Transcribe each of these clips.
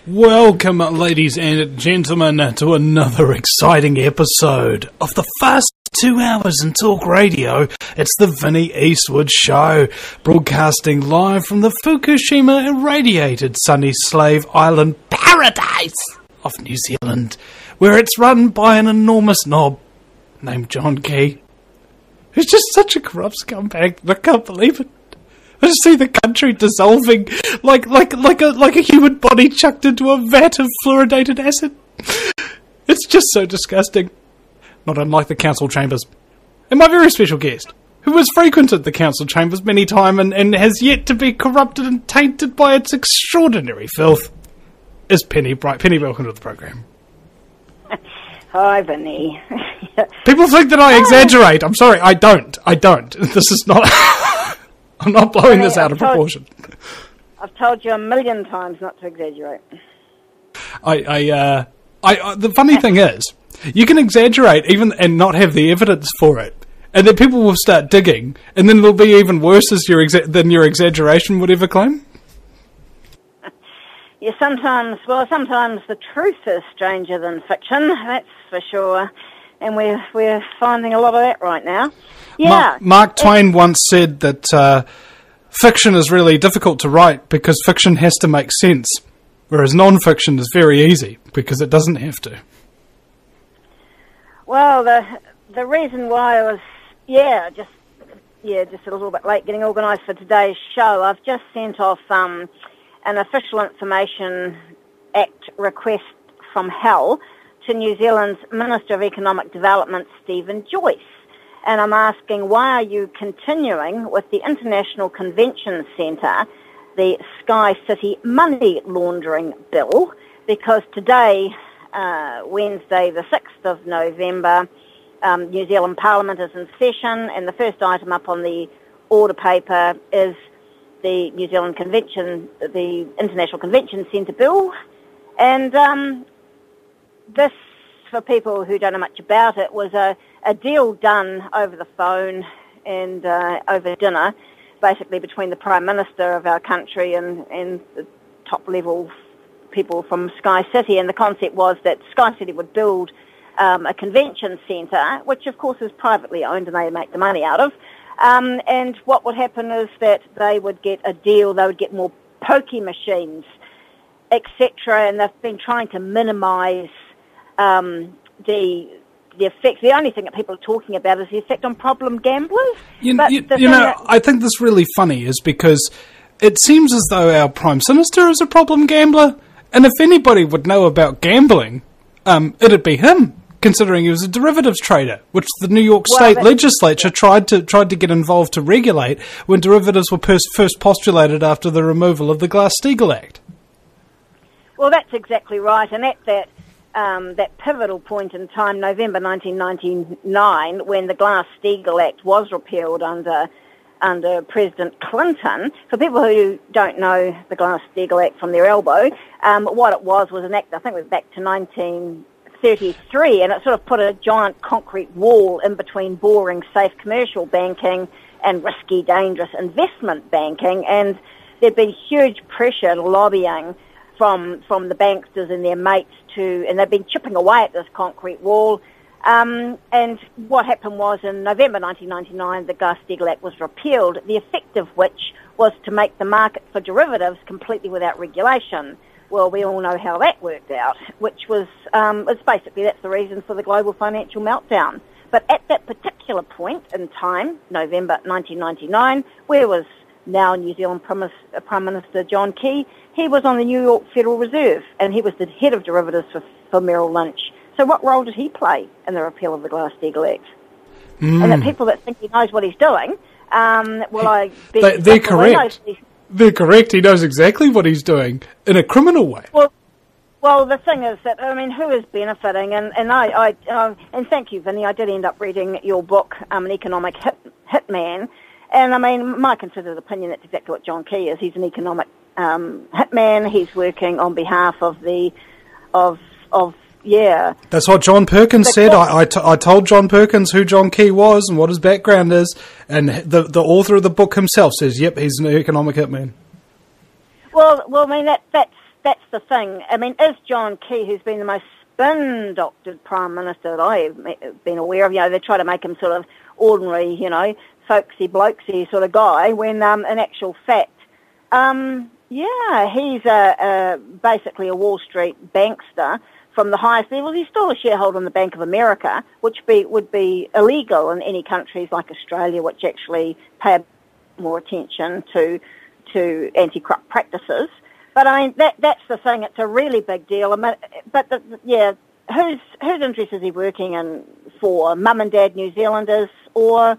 Welcome, ladies and gentlemen, to another exciting episode of the first 2 hours in talk radio. It's the Vinnie Eastwood Show, broadcasting live from the Fukushima-irradiated sunny slave island paradise of New Zealand, where it's run by an enormous knob named John Key, who's just such a corrupt scumbag that I can't believe it. I just see the country dissolving like a human body chucked into a vat of fluoridated acid. It's just so disgusting. Not unlike the council chambers. And my very special guest, who has frequented the council chambers many times and has yet to be corrupted and tainted by its extraordinary filth, is Penny Bright. Penny, welcome to the program. Hi, Vinny. People think that I exaggerate. I'm sorry, I don't. This is not... I'm not blowing this out of proportion. I've told you a million times not to exaggerate. The funny thing is, you can exaggerate even and not have the evidence for it, and then people will start digging, and then it'll be even worse as than your exaggeration would ever claim. Yeah, sometimes the truth is stranger than fiction. That's for sure, and we're finding a lot of that right now. Yeah, Mark Twain once said that fiction is really difficult to write because fiction has to make sense, whereas non-fiction is very easy because it doesn't have to. Well, the reason why I was just a little bit late getting organised for today's show, I've just sent off an Official Information Act request from hell to New Zealand's Minister of Economic Development, Stephen Joyce. And I'm asking, why are you continuing with the International Convention Centre, the Sky City money-laundering bill? Because today, Wednesday the 6th of November, New Zealand Parliament is in session, and the first item up on the order paper is the New Zealand Convention, the International Convention Centre bill. And this, for people who don't know much about it, was a deal done over the phone and over dinner, basically between the Prime Minister of our country and the top-level people from Sky City. And the concept was that Sky City would build a convention centre, which of course is privately owned and they make the money out of. And what would happen is that they would get a deal, they would get more pokie machines, etc. And they've been trying to minimise the effect. The only thing that people are talking about is the effect on problem gamblers. I think that's really funny is because it seems as though our Prime Minister is a problem gambler, and if anybody would know about gambling, it'd be him, considering he was a derivatives trader, which the New York State Legislature tried to get involved to regulate when derivatives were first postulated after the removal of the Glass-Steagall Act. Well, that's exactly right, and at that pivotal point in time, November 1999, when the Glass-Steagall Act was repealed under President Clinton. For people who don't know the Glass-Steagall Act from their elbow, what it was an act, I think it was back to 1933, and it sort of put a giant concrete wall in between boring, safe commercial banking and risky, dangerous investment banking, and there'd been huge pressure and lobbying from the banksters and their mates and they've been chipping away at this concrete wall. And what happened was in November 1999, the Glass-Steagall Act was repealed, the effect of which was to make the market for derivatives completely without regulation. Well, we all know how that worked out, which was, that's the reason for the global financial meltdown. But at that particular point in time, November 1999, where was now New Zealand Prime Minister John Key? He was on the New York Federal Reserve, and he was the head of derivatives for Merrill Lynch. So what role did he play in the repeal of the Glass-Steagall Act? And the people that think he knows what he's doing, they're correct. They're correct. He knows exactly what he's doing in a criminal way. Well, the thing is that, who is benefiting? And thank you, Vinny. I did end up reading your book, An Economic Hitman. And, my considered opinion, that's exactly what John Key is. He's an economic hitman. He's working on behalf of That's what John Perkins said. I told John Perkins who John Key was and what his background is, and the author of the book himself says, yep, he's an economic hitman. Well, I mean, that's the thing. I mean, is John Key, who's been the most spin-doctored Prime Minister that I've been aware of, they try to make him sort of ordinary, folksy, blokesy sort of guy, when in actual fact, he's basically a Wall Street bankster from the highest levels. He's still a shareholder in the Bank of America, which would be illegal in any countries like Australia, which actually pay more attention to anti-corrupt practices. But I mean, that's the thing. It's a really big deal. Whose interest is he working in for? Mum and dad New Zealanders or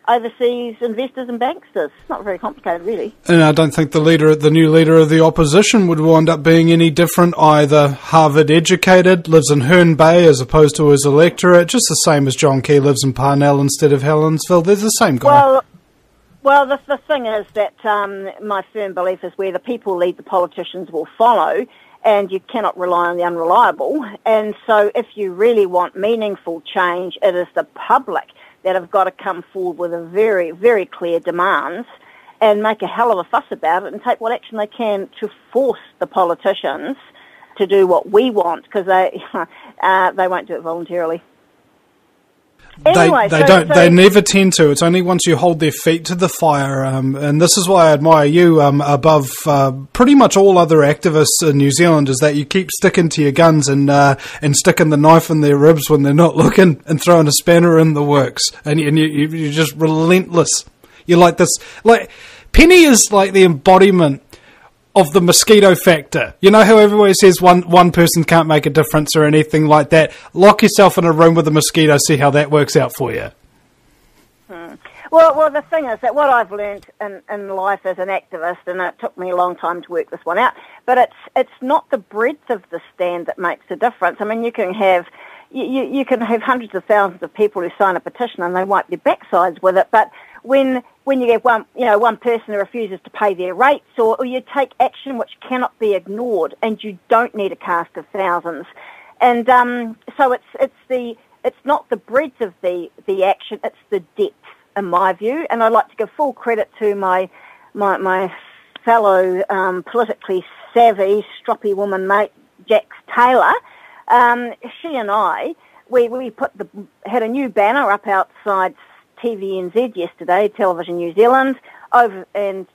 overseas investors and banksters? It's not very complicated, really. And I don't think the new leader of the opposition would wind up being any different either. Harvard educated, lives in Herne Bay as opposed to his electorate, just the same as John Key lives in Parnell instead of Helensville. They're the same guy. Well, the thing is that my firm belief is where the people lead, the politicians will follow, and you cannot rely on the unreliable. And so if you really want meaningful change, it is the public that have got to come forward with a very, very clear demands and make a hell of a fuss about it and take what action they can to force the politicians to do what we want, because they won't do it voluntarily. Anyway, They never tend to. It's only once you hold their feet to the fire, and this is why I admire you above pretty much all other activists in New Zealand, is that you keep sticking to your guns and sticking the knife in their ribs when they're not looking and throwing a spanner in the works, and you're just relentless. You're like this. Like Penny is like the embodiment of the mosquito factor. You know how everybody says one person can't make a difference or anything like that? Lock yourself in a room with a mosquito, see how that works out for you. Well, the thing is that what I've learned in life as an activist, and it took me a long time to work this one out, but it's not the breadth of the stand that makes a difference. I mean, you can have hundreds of thousands of people who sign a petition and they wipe their backsides with it, but when you get one person who refuses to pay their rates, or you take action which cannot be ignored, and you don't need a cast of thousands, and so it's not the breadth of the action, it's the depth, in my view. And I'd like to give full credit to my fellow politically savvy, stroppy woman mate, Jax Taylor. She and I, we had a new banner up outside TVNZ yesterday, Television New Zealand,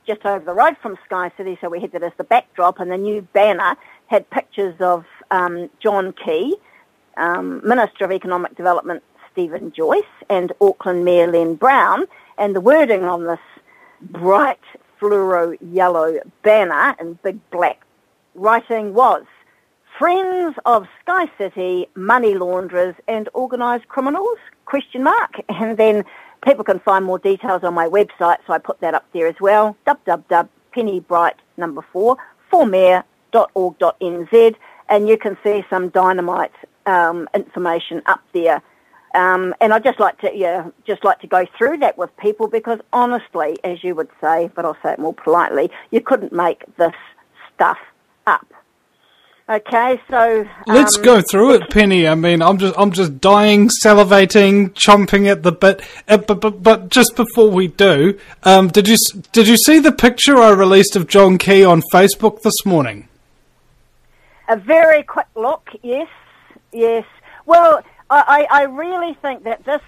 just over the road from Sky City, so we had that as the backdrop, and the new banner had pictures of John Key, Minister of Economic Development Stephen Joyce, and Auckland Mayor Len Brown, and the wording on this bright fluoro yellow banner in big black writing was, "Friends of Sky City, money launderers and organised criminals?" ? And then people can find more details on my website, so I put that up there as well, www.pennybright4mayor.org.nz, and you can see some dynamite information up there. And I'd just like to go through that with people, because honestly, as you would say, but I'll say it more politely, you couldn't make this stuff up. Okay, so let's go through it, Penny. I mean, I'm just dying, salivating, chomping at the bit. But just before we do, did you see the picture I released of John Key on Facebook this morning? A very quick look, yes. Well, I really think that this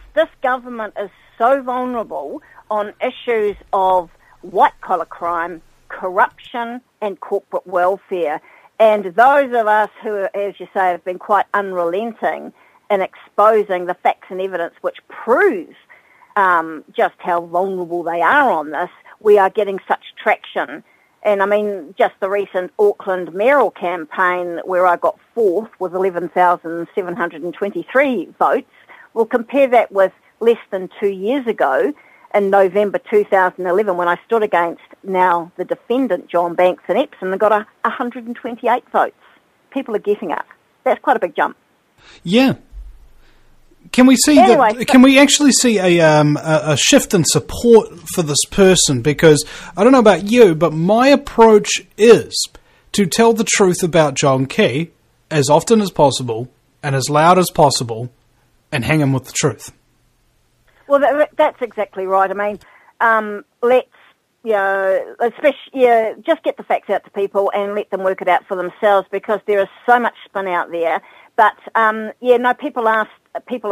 government is so vulnerable on issues of white-collar crime, corruption, and corporate welfare. And those of us who, as you say, have been quite unrelenting in exposing the facts and evidence which proves just how vulnerable they are on this, we are getting such traction. And I mean, just the recent Auckland mayoral campaign where I got fourth with 11,723 votes, we'll compare that with less than 2 years ago in November 2011 when I stood against now the defendant John Banks in Epsom and got 128 votes. People are getting it. That's quite a big jump. Yeah. Can we see can we actually see a shift in support for this person? Because I don't know about you, but my approach is to tell the truth about John Key as often as possible and as loud as possible and hang him with the truth. Well, that's exactly right. I mean, let's just get the facts out to people and let them work it out for themselves, because there is so much spin out there. But people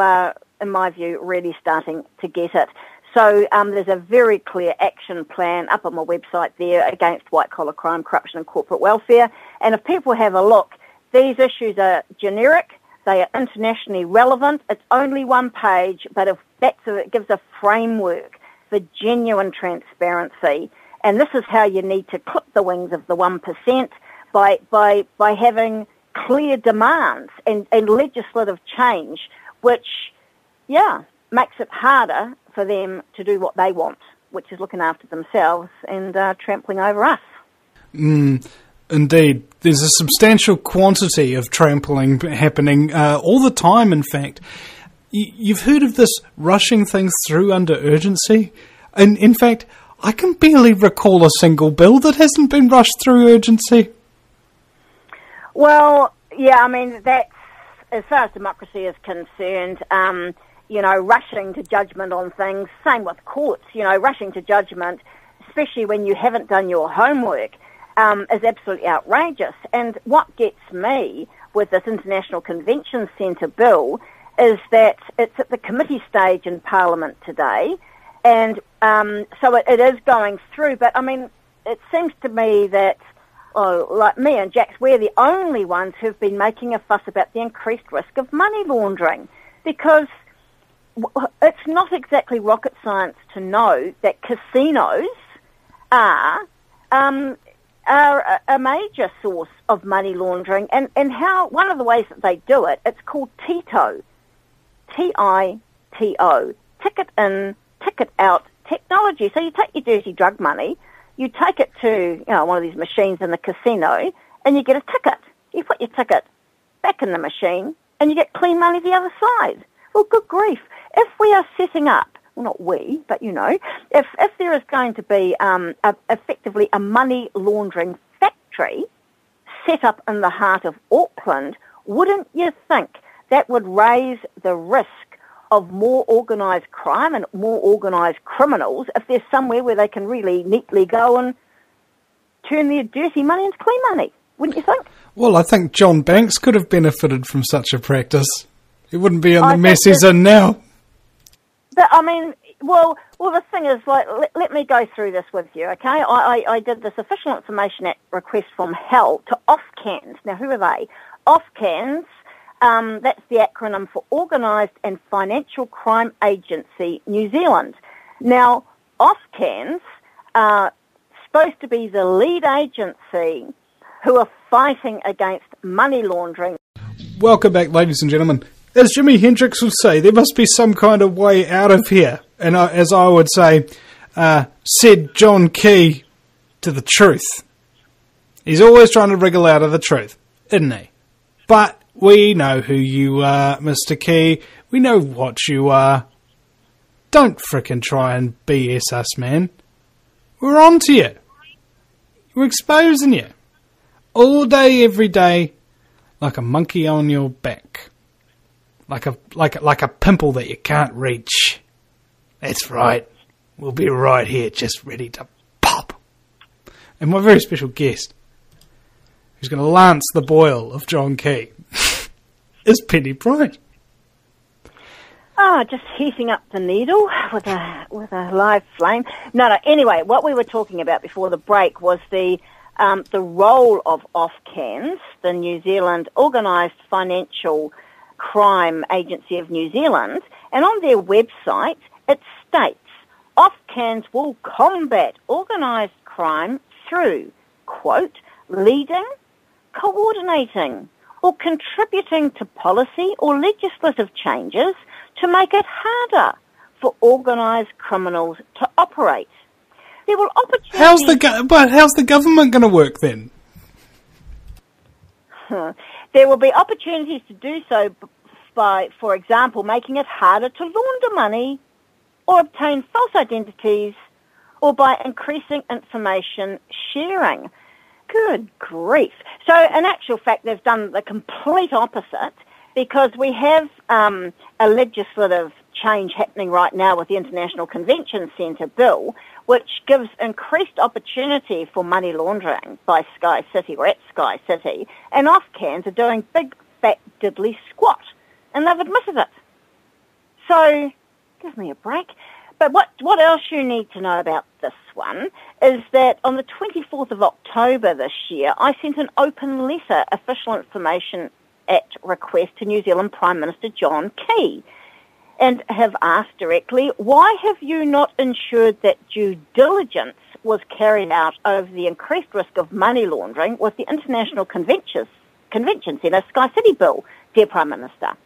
are, in my view, really starting to get it. So there's a very clear action plan up on my website there against white-collar crime, corruption and corporate welfare. And if people have a look, these issues are generic, they are internationally relevant. It's only one page, but it gives a framework for genuine transparency. And this is how you need to clip the wings of the 1% by having clear demands and legislative change, which, makes it harder for them to do what they want, which is looking after themselves and trampling over us. Indeed. There's a substantial quantity of trampling happening all the time, in fact. You've heard of this rushing things through under urgency? And in fact, I can barely recall a single bill that hasn't been rushed through urgency. Well, that's, as far as democracy is concerned, rushing to judgment on things, same with courts, rushing to judgment, especially when you haven't done your homework, is absolutely outrageous. And what gets me with this International Convention Centre bill is that it's at the committee stage in Parliament today, and so it is going through. But, it seems to me that, like me and Jax, we're the only ones who've been making a fuss about the increased risk of money laundering, because it's not exactly rocket science to know that casinos are a major source of money laundering, and how one of the ways that they do it, it's called TITO, TITO, ticket in, ticket out technology. So you take your dirty drug money, you take it to one of these machines in the casino, and you get a ticket. You put your ticket back in the machine, and you get clean money the other side. Well, good grief. If we are setting up, well, not we, but if there is going to be effectively a money laundering factory set up in the heart of Auckland, wouldn't you think that would raise the risk of more organised crime and more organised criminals if there's somewhere where they can really neatly go and turn their dirty money into clean money? Wouldn't you think? Well, I think John Banks could have benefited from such a practice. He wouldn't be in the mess he's in now. But, the thing is, let me go through this with you, okay? I did this Official Information Act request from hell to Ofcans. Now, who are they? Ofcans, that's the acronym for Organised and Financial Crime Agency New Zealand. Now, Ofcans are supposed to be the lead agency who are fighting against money laundering. Welcome back, ladies and gentlemen. As Jimi Hendrix would say, there must be some kind of way out of here. And as I would say, said John Key to the truth. He's always trying to wriggle out of the truth, isn't he? But we know who you are, Mr. Key. We know what you are. Don't frickin' try and BS us, man. We're on to you. We're exposing you. All day, every day, like a monkey on your back. Like a pimple that you can't reach. That's right. We'll be right here, just ready to pop. And my very special guest, who's going to lance the boil of John Key, is Penny Bright. Oh, just heating up the needle with a live flame. No. Anyway, what we were talking about before the break was the role of Ofcans, the New Zealand Organised Financial Crime Agency of New Zealand, and on their website it states Ofcans will combat organised crime through, quote, leading, coordinating or contributing to policy or legislative changes to make it harder for organised criminals to operate. There will opportunities... How's the government going to work then? There will be opportunities to do so by, for example, making it harder to launder money or obtain false identities, or by increasing information sharing. Good grief. So in actual fact, they've done the complete opposite, because we have a legislative change happening right now with the International Convention Centre bill, which gives increased opportunity for money laundering by Sky City or at Sky City, and Offcans are doing big, fat, diddly squat, and they've admitted it. So, give me a break. But what else you need to know about this one is that on the 24th of October this year, I sent an open letter, Official Information Act request to New Zealand Prime Minister John Key, and have asked directly, why have you not ensured that due diligence was carried out over the increased risk of money laundering with the International Convention Centre Sky City Bill, dear Prime Minister?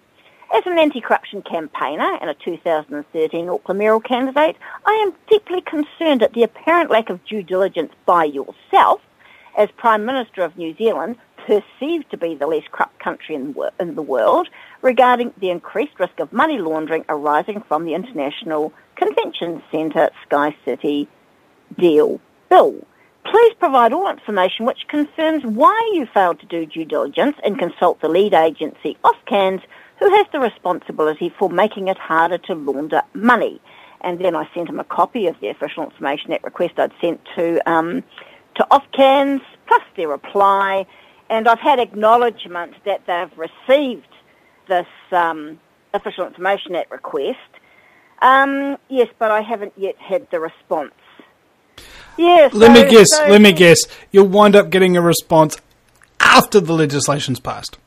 As an anti-corruption campaigner and a 2013 Auckland mayoral candidate, I am deeply concerned at the apparent lack of due diligence by yourself, as Prime Minister of New Zealand, perceived to be the least corrupt country in the world, regarding the increased risk of money laundering arising from the International Convention Centre Sky City deal bill. Please provide all information which concerns why you failed to do due diligence and consult the lead agency, Offcans, who has the responsibility for making it harder to launder money. And then I sent him a copy of the Official Information Act request I'd sent to Offcans, plus their reply, and I've had acknowledgement that they've received this Official Information Act request. Yes, but I haven't yet had the response. Yeah, Let me guess. You'll wind up getting a response after the legislation's passed.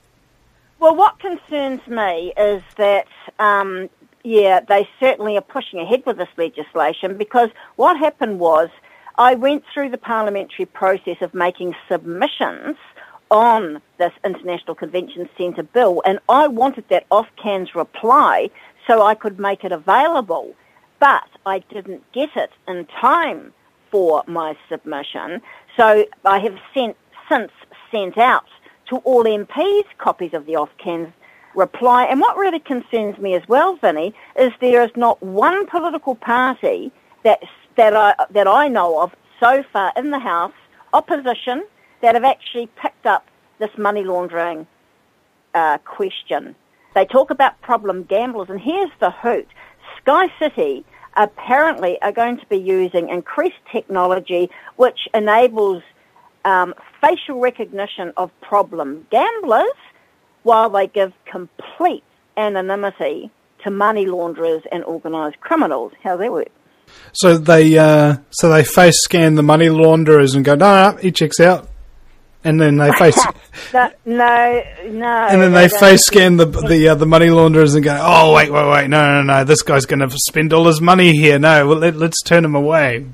Well, what concerns me is that, they certainly are pushing ahead with this legislation, because what happened was I went through the parliamentary process of making submissions on this International Convention Centre bill, and I wanted that Offcans reply so I could make it available, but I didn't get it in time for my submission, so I have since sent out to all MPs copies of the Offcans reply. And what really concerns me as well, Vinny, is there is not one political party that I know of so far in the House, opposition, that have actually picked up this money laundering question. They talk about problem gamblers, and here's the hoot. Sky City apparently are going to be using increased technology which enables facial recognition of problem gamblers, while they give complete anonymity to money launderers and organised criminals. How's that work? So they face scan the money launderers and go, no, he checks out, and then they face no, and then they face scan the money launderers and go, oh wait, no, this guy's going to spend all his money here. No, well, let's turn him away.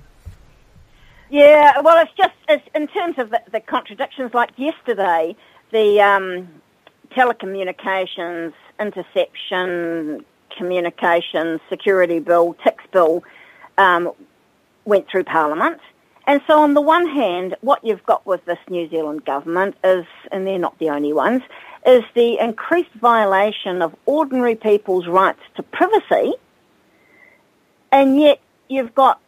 Yeah, well, it's in terms of the contradictions. Like yesterday, the telecommunications, interception, communications, security bill, TICS bill went through Parliament. And so on the one hand, what you've got with this New Zealand government is, and they're not the only ones, is the increased violation of ordinary people's rights to privacy, and yet you've got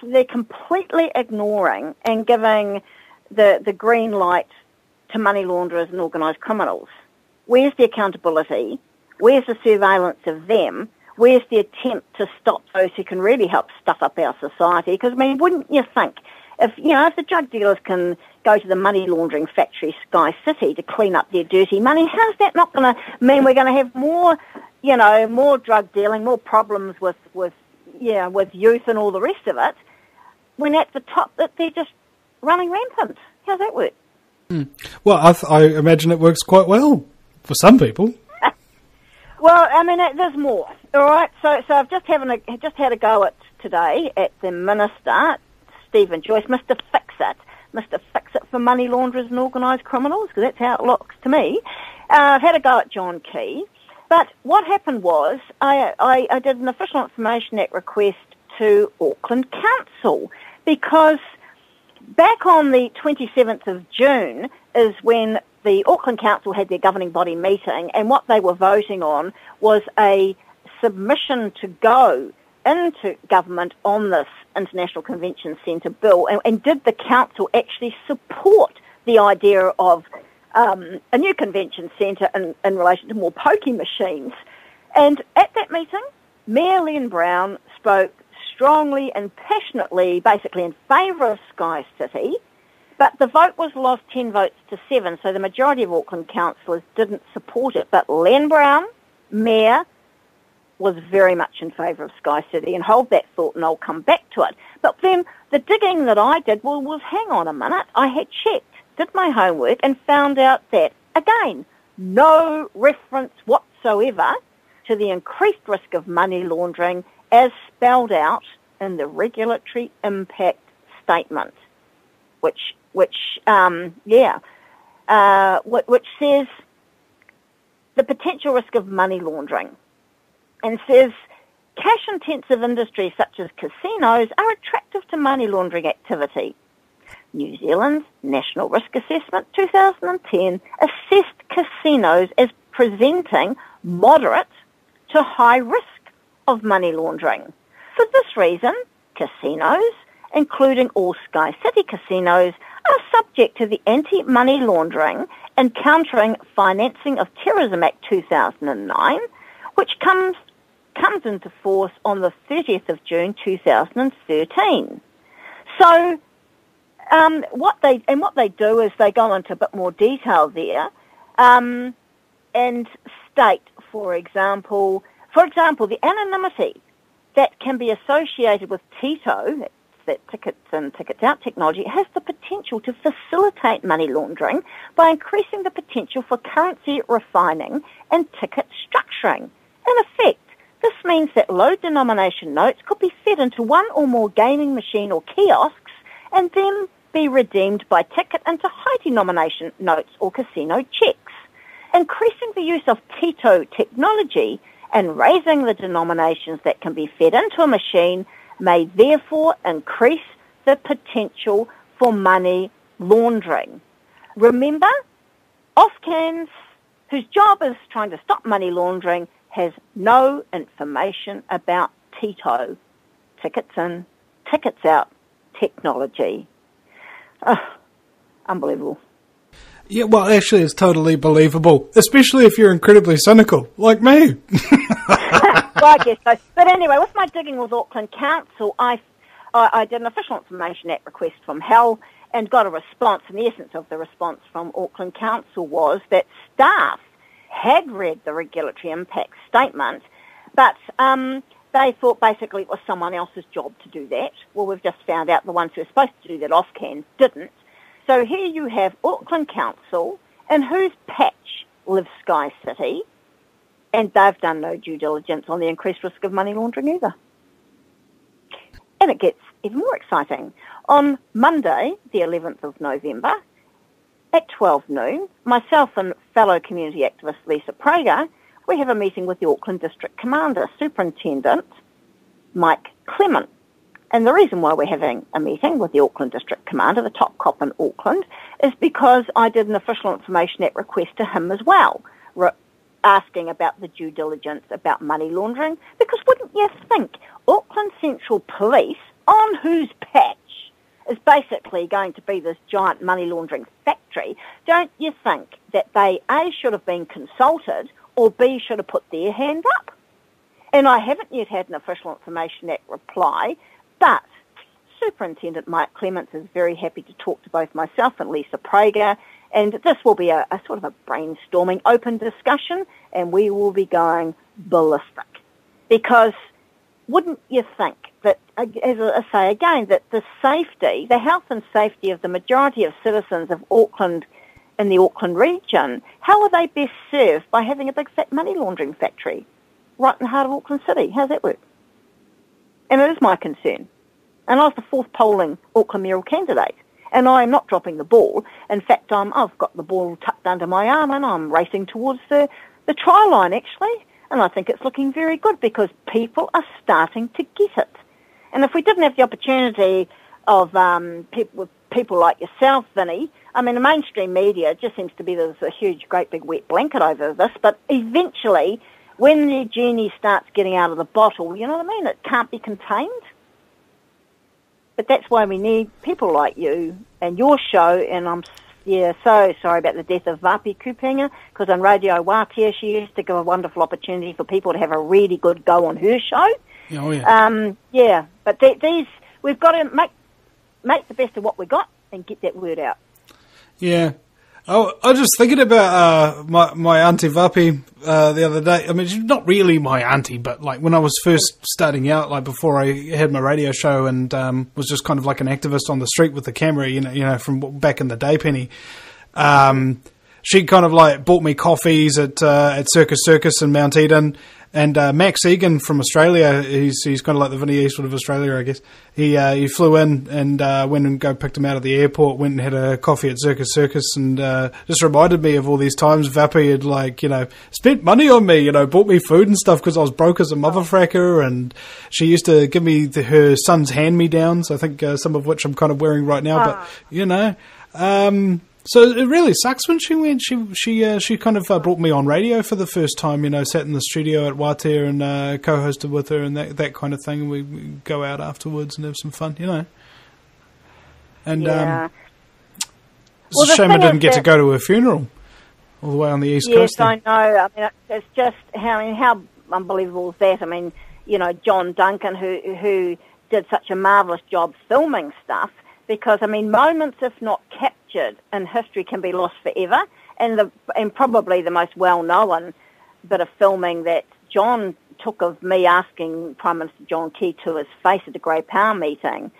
they're completely ignoring and giving the green light to money launderers and organised criminals. Where's the accountability? Where's the surveillance of them? Where's the attempt to stop those who can really help stuff up our society? Because, I mean, wouldn't you think, if the drug dealers can go to the money laundering factory, Sky City, to clean up their dirty money, how's that not going to mean we're going to have more drug dealing, more problems with youth and all the rest of it, when at the top that they're just running rampant? How's that work? Well, I imagine it works quite well for some people. Well, I mean, there's more. All right, so I've just had a go at today at the Minister, Stephen Joyce, Mr. Fix-It for money launderers and organised criminals, because that's how it looks to me. I've had a go at John Key, but what happened was I did an Official Information Act request to Auckland Council, because back on the 27th of June is when the Auckland Council had their governing body meeting, and what they were voting on was a submission to go into government on this International Convention Centre bill. And did the council actually support the idea of a new convention centre in relation to more pokie machines? And at that meeting, Mayor Len Brown spoke strongly and passionately, basically in favour of Sky City, but the vote was lost 10 votes to 7, so the majority of Auckland councillors didn't support it. But Len Brown, Mayor, was very much in favour of Sky City, and hold that thought and I'll come back to it. But then the digging that I did was hang on a minute, I had checked, did my homework and found out that, again, no reference whatsoever to the increased risk of money laundering as spelled out in the regulatory impact statement, which says the potential risk of money laundering, and says cash-intensive industries such as casinos are attractive to money laundering activity. New Zealand's National Risk Assessment 2010 assessed casinos as presenting moderate to high risk of money laundering. For this reason, casinos, including all Sky City casinos, are subject to the Anti-Money-Laundering and Countering Financing of Terrorism Act 2009, which comes into force on the 30th of June 2013. So what they do is they go into a bit more detail there and state, for example, the anonymity that can be associated with TITO, that tickets and tickets out technology, has the potential to facilitate money laundering by increasing the potential for currency refining and ticket structuring. In effect, this means that low denomination notes could be fed into one or more gaming machine or kiosks and then be redeemed by ticket into high denomination notes or casino checks. Increasing the use of TITO technology and raising the denominations that can be fed into a machine may therefore increase the potential for money laundering. Remember, Ofcans, whose job is trying to stop money laundering, has no information about TITO, tickets in, tickets out technology. Unbelievable. Yeah, well, actually, it's totally believable, especially if you're incredibly cynical, like me. Well, I guess so. But anyway, with my digging with Auckland Council, I did an Official Information Act request from HAL and got a response, and the essence of the response from Auckland Council was that staff had read the regulatory impact statement, but they thought basically it was someone else's job to do that. Well, we've just found out the ones who were supposed to do that Ofcans didn't. So here you have Auckland Council, in whose patch lives Sky City, and they've done no due diligence on the increased risk of money laundering either. And it gets even more exciting. On Monday, the 11th of November, at 12 noon, myself and fellow community activist Lisa Prager, we have a meeting with the Auckland District Commander, Superintendent Mike Clement. And the reason why we're having a meeting with the Auckland District Commander, the top cop in Auckland, is because I did an Official Information Act request to him as well, asking about the due diligence about money laundering. Because wouldn't you think Auckland Central Police, on whose patch is basically going to be this giant money laundering factory, don't you think that they, A, should have been consulted, or B, should have put their hand up? And I haven't yet had an Official Information Act reply, but Superintendent Mike Clements is very happy to talk to both myself and Lisa Prager, and this will be a sort of a brainstorming open discussion, and we will be going ballistic. Because wouldn't you think that, as I say again, that the safety, the health and safety of the majority of citizens of Auckland in the Auckland region, how are they best served by having a big fat money laundering factory right in the heart of Auckland City? How's that work? And it is my concern. And I was the fourth polling Auckland mayoral candidate. And I am not dropping the ball. In fact, I've got the ball tucked under my arm and I'm racing towards the try line, actually. And I think it's looking very good because people are starting to get it. And if we didn't have the opportunity of people like yourself, Vinny, I mean, the mainstream media just seems to be there's a huge, great big wet blanket over this. But eventually, when the genie starts getting out of the bottle, you know what I mean? It can't be contained. But that's why we need people like you and your show, and I'm so sorry about the death of Vapi Kupinga, because on Radio Wātea she used to give a wonderful opportunity for people to have a really good go on her show, Oh, yeah. But these, we've got to make the best of what we got and get that word out. Yeah. Oh, I was just thinking about my Auntie Vapi the other day. I mean, she's not really my auntie, but like when I was first starting out, like before I had my radio show and was just kind of like an activist on the street with the camera, you know, from back in the day, Penny. She kind of like bought me coffees at Circus in Mount Eden. And Max Egan from Australia, he's kind of like the Vinnie Eastwood of Australia, I guess. He flew in and went and picked him out of the airport, went and had a coffee at Circus, and just reminded me of all these times Vappy had, like, you know, spent money on me, you know, bought me food and stuff because I was broke as a motherfracker, and she used to give me her son's hand-me-downs, I think some of which I'm kind of wearing right now, but, you know... So it really sucks when she went. She kind of brought me on radio for the first time. You know, sat in the studio at Wātea and co-hosted with her and that kind of thing. We go out afterwards and have some fun. You know, and it's a shame I didn't get to go to her funeral all the way on the East Coast. Yes, I know. I mean, it's just how unbelievable is that? I mean, you know, John Duncan, who did such a marvellous job filming stuff. Because, I mean, moments, if not captured in history, can be lost forever. And probably the most well-known bit of filming that John took of me asking Prime Minister John Key to his face at the Grey Power meeting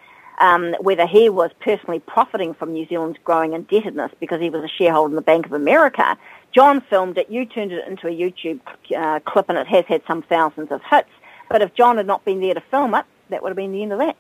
whether he was personally profiting from New Zealand's growing indebtedness because he was a shareholder in the Bank of America. John filmed it. You turned it into a YouTube clip, and it has had some thousands of hits. But if John had not been there to film it, that would have been the end of that.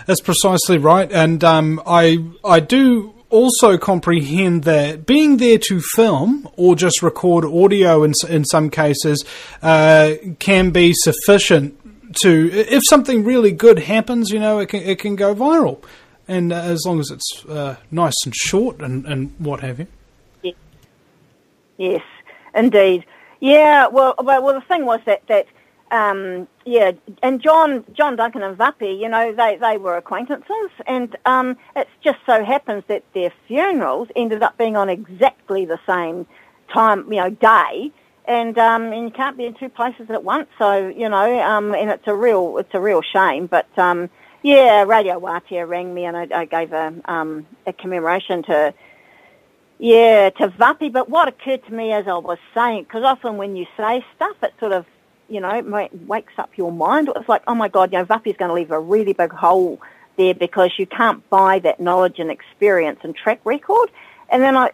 That's precisely right, and I do also comprehend that being there to film or just record audio in some cases can be sufficient to, if something really good happens, you know, it can go viral, and as long as it's nice and short and what have you. Yes, indeed. Yeah, well, the thing was that and John Duncan and Vapi, you know, they were acquaintances, and it just so happens that their funerals ended up being on exactly the same time, you know, day, and you can't be in two places at once, so, you know, and it's a real shame, but Radio Wātea rang me, and I gave a commemoration to Vapi, but what occurred to me as I was saying, because often when you say stuff, it sort of, you know, it wakes up your mind. It's like, oh my God, you know, Vapi's going to leave a really big hole there because you can't buy that knowledge and experience and track record. And then I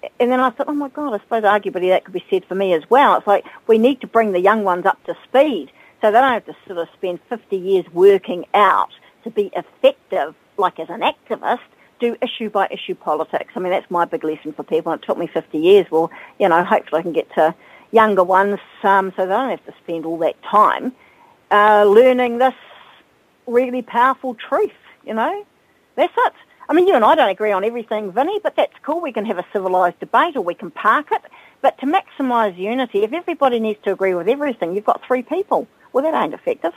thought, oh my God, I suppose arguably that could be said for me as well. It's like we need to bring the young ones up to speed so they don't have to sort of spend 50 years working out to be effective, like as an activist, do issue by issue politics. I mean, that's my big lesson for people. It took me 50 years. Well, you know, hopefully I can get to younger ones so they don't have to spend all that time learning this really powerful truth, you know. That's it. I mean, you and I don't agree on everything, Vinny, but that's cool. We can have a civilised debate or we can park it. But to maximise unity, if everybody needs to agree with everything, you've got three people. Well, that ain't effective.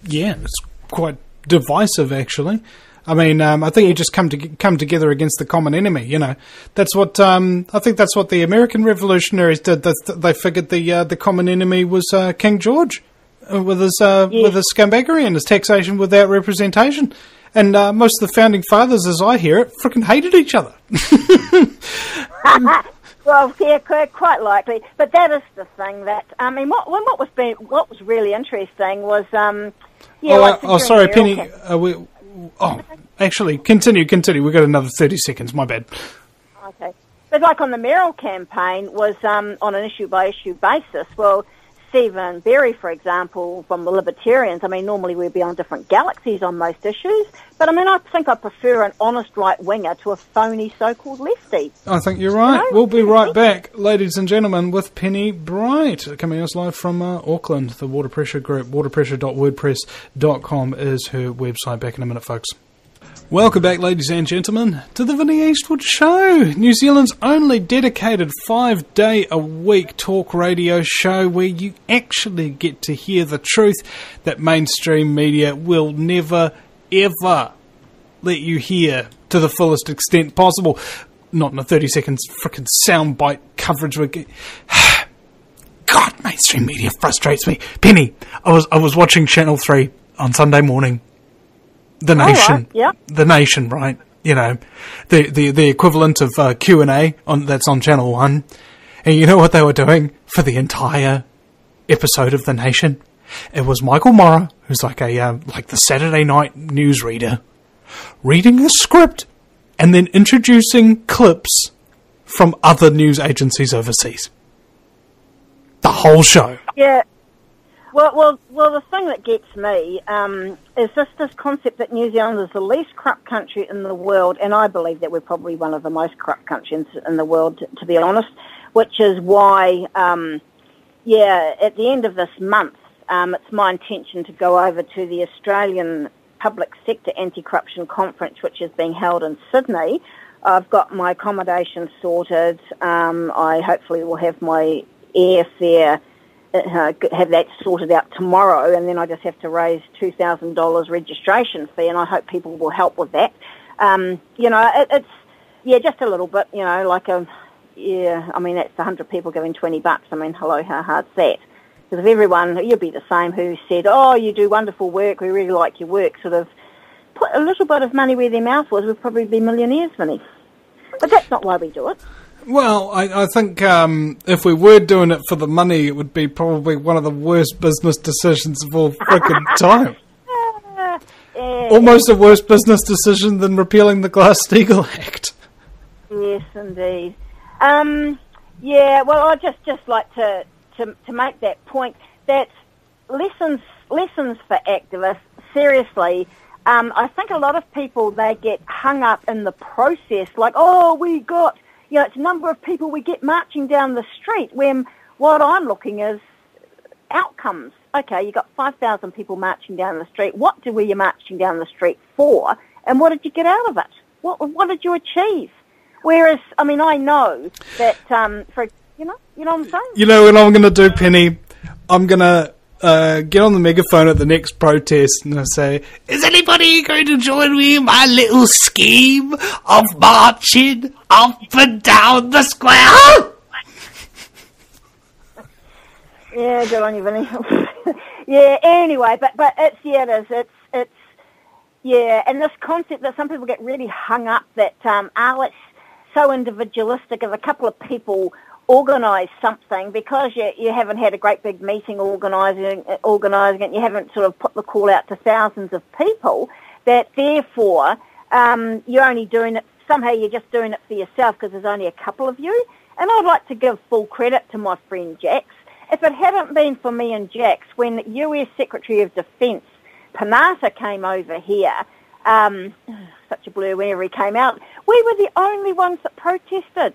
Yeah, it's quite divisive, actually. I mean, I think you just come together against the common enemy. You know, that's what I think. That's what the American revolutionaries did. They figured the common enemy was King George with his scumbaggery and his taxation without representation. And most of the founding fathers, as I hear it, frickin' hated each other. Well, yeah, quite likely. But that is the thing that I mean. What was really interesting was sorry, Penny. Actually, continue. We've got another 30 seconds. My bad. Okay. But like on the Merrill campaign was on an issue-by-issue basis. Well, Stephen Berry, for example, from the Libertarians, I mean, normally we'd be on different galaxies on most issues. But, I mean, I think I prefer an honest right-winger to a phony so-called lefty. I think you're right. You know? We'll be right back, ladies and gentlemen, with Penny Bright, coming us live from Auckland, the Water Pressure Group. waterpressure.wordpress.com is her website. Back in a minute, folks. Welcome back, ladies and gentlemen, to the Vinnie Eastwood Show, New Zealand's only dedicated 5-day-a-week talk radio show where you actually get to hear the truth that mainstream media will never, ever let you hear to the fullest extent possible. Not in a 30 seconds frickin' soundbite coverage. God God, mainstream media frustrates me. Penny, I was watching Channel 3 on Sunday morning. The Nation. Right, yeah. The Nation, right? You know, the equivalent of Q&A that's on Channel 1. And you know what they were doing for the entire episode of The Nation? It was Michael Morra, who's like the Saturday night newsreader, reading a script and then introducing clips from other news agencies overseas. The whole show. Yeah. Well, the thing that gets me is this concept that New Zealand is the least corrupt country in the world, and I believe that we're probably one of the most corrupt countries in the world, to be honest, which is why, at the end of this month, it's my intention to go over to the Australian Public Sector Anti-Corruption Conference, which is being held in Sydney. I've got my accommodation sorted. I hopefully will have my airfare, have that sorted out tomorrow, and then I just have to raise $2,000 registration fee, and I hope people will help with that. It's just a little bit, that's 100 people giving $20. I mean, hello, how hard's that? Because if everyone, you'd be the same, who said, oh, you do wonderful work, we really like your work, sort of put a little bit of money where their mouth was, we'd probably be millionaires, Vinny. But that's not why we do it. Well, I think if we were doing it for the money, it would be probably one of the worst business decisions of all frickin' time. Almost a worse business decision than repealing the Glass-Steagall Act. Yes, indeed. Well, I'd just like to make that point, that lessons for activists, seriously, I think a lot of people, they get hung up in the process, like, oh, we got, it's a number of people we get marching down the street, when what I'm looking is outcomes. Okay, you got 5,000 people marching down the street. What were you marching down the street for, and what did you get out of it? What did you achieve? Whereas, I know that, you know what I'm saying? You know what I'm going to do, Penny? I'm going to get on the megaphone at the next protest and I say, is anybody going to join me in my little scheme of marching up and down the square? Yeah, good on you, Vinny. Yeah, anyway, but it's and this concept that some people get really hung up that, it's so individualistic if a couple of people organise something, because you haven't had a great big meeting organising it, you haven't sort of put the call out to thousands of people, that therefore you're only doing it, somehow you're just doing it for yourself because there's only a couple of you. And I'd like to give full credit to my friend Jax. If it hadn't been for me and Jax, when the US Secretary of Defence Panata came over here, such a blur whenever he came out, we were the only ones that protested.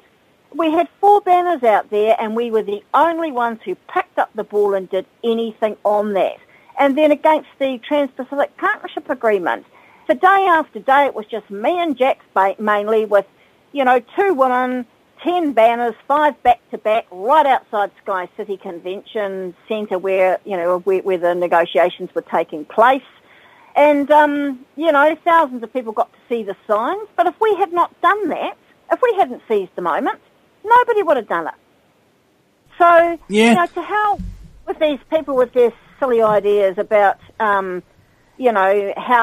We had 4 banners out there, and we were the only ones who picked up the ball and did anything on that. And then against the Trans-Pacific Partnership Agreement, so day after day, it was just me and Jax mainly, with 2 women, 10 banners, 5 back-to-back, right outside Sky City Convention Centre, where the negotiations were taking place. And, thousands of people got to see the signs. But if we had not done that, if we hadn't seized the moment, nobody would have done it. So, to hell with these people with their silly ideas about, how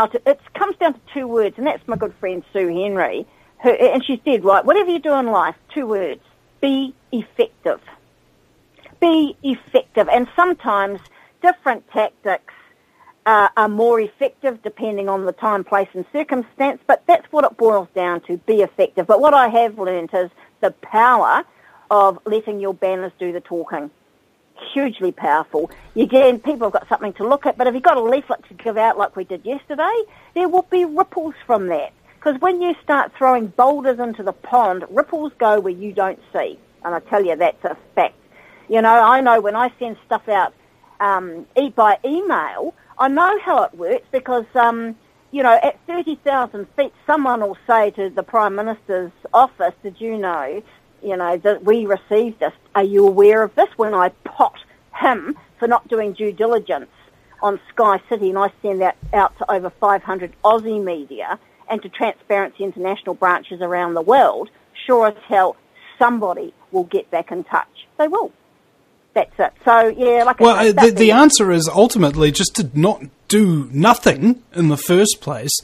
to... It comes down to 2 words, and that's my good friend Sue Henry, and she's dead right. Whatever you do in life, 2 words: be effective. Be effective. And sometimes different tactics are more effective depending on the time, place and circumstance, but that's what it boils down to, be effective. But what I have learned is the power of letting your banners do the talking. Hugely powerful. Again, people have got something to look at, but if you've got a leaflet to give out like we did yesterday, there will be ripples from that. Because when you start throwing boulders into the pond, ripples go where you don't see. And I tell you, that's a fact. I know when I send stuff out by email, I know how it works because, at 30,000 feet, someone will say to the Prime Minister's office, did you know, that we received this? Are you aware of this? When I pot him for not doing due diligence on Sky City, and I send that out to over 500 Aussie media and to Transparency International branches around the world, sure as hell somebody will get back in touch. They will. That's it. So, yeah, like Well, I say, the answer is ultimately just to not do nothing in the first place,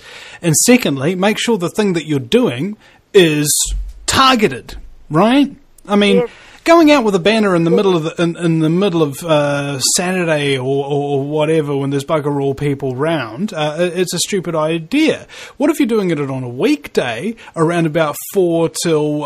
and secondly, make sure the thing that you're doing is targeted, right? I mean, yes. Going out with a banner in the middle of in the middle of Saturday or whatever when there's bugger all people round, it's a stupid idea. What if you're doing it on a weekday around about 4 till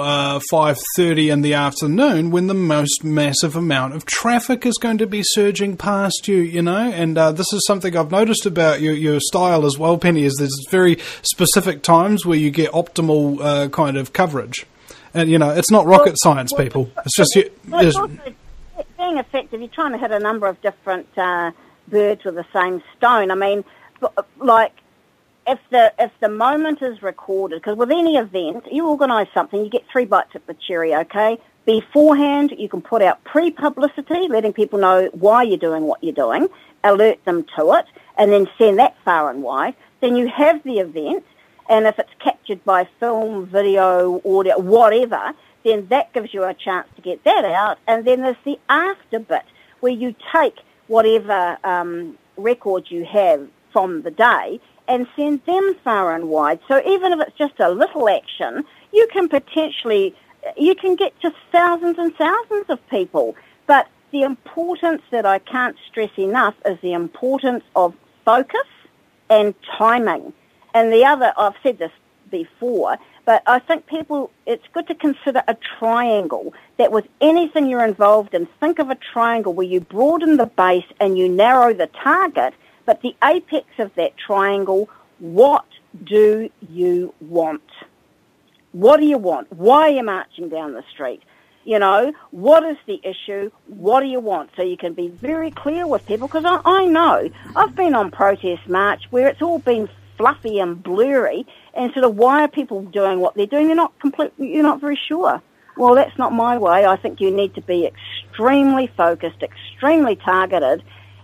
5:30 in the afternoon when the most massive amount of traffic is going to be surging past you, you know? And this is something I've noticed about your style as well, Penny, is there's very specific times where you get optimal kind of coverage. And, you know, it's not rocket science, people. It's just... It's also being effective, you're trying to hit a number of different birds with the same stone. I mean, like, if the moment is recorded, because with any event, you organise something, you get 3 bites at the cherry, okay? Beforehand, you can put out pre-publicity, letting people know why you're doing what you're doing, alert them to it, and then send that far and wide. Then you have the event, and if it's captured by film, video, audio, whatever, then that gives you a chance to get that out. And then there's the after bit, where you take whatever records you have from the day and send them far and wide. So even if it's just a little action, you can get just thousands and thousands of people. But the importance that I can't stress enough is the importance of focus and timing. And the other, I've said this before, but I think it's good to consider a triangle, that with anything you're involved in, think of a triangle where you broaden the base and you narrow the target, but the apex of that triangle, what do you want? What do you want? Why are you marching down the street? You know, what is the issue? What do you want? So you can be very clear with people, because I know, I've been on protest march where it's all been fluffy and blurry, and sort of why are people doing what they're doing? You're not very sure. Well, that's not my way. I think you need to be extremely focused, extremely targeted,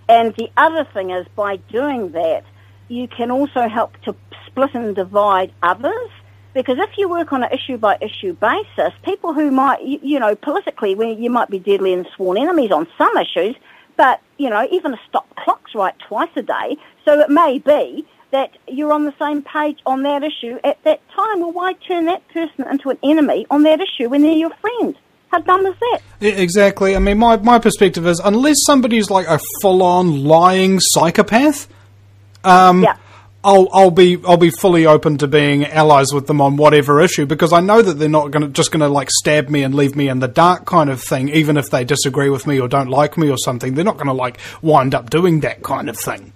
and the other thing is, by doing that, you can also help to split and divide others, because if you work on an issue-by-issue basis, people who might, you know, politically, you might be deadly and sworn enemies on some issues, but, you know, even a stop clock's right twice a day, so it may be that you're on the same page on that issue at that time. Well, why turn that person into an enemy on that issue when they're your friend? How dumb is that? Exactly. I mean, my perspective is, unless somebody's like a full-on lying psychopath, Yeah. I'll be fully open to being allies with them on whatever issue, because I know that they're not just going to like stab me and leave me in the dark kind of thing, even if they disagree with me or don't like me or something. They're not going to like wind up doing that kind of thing.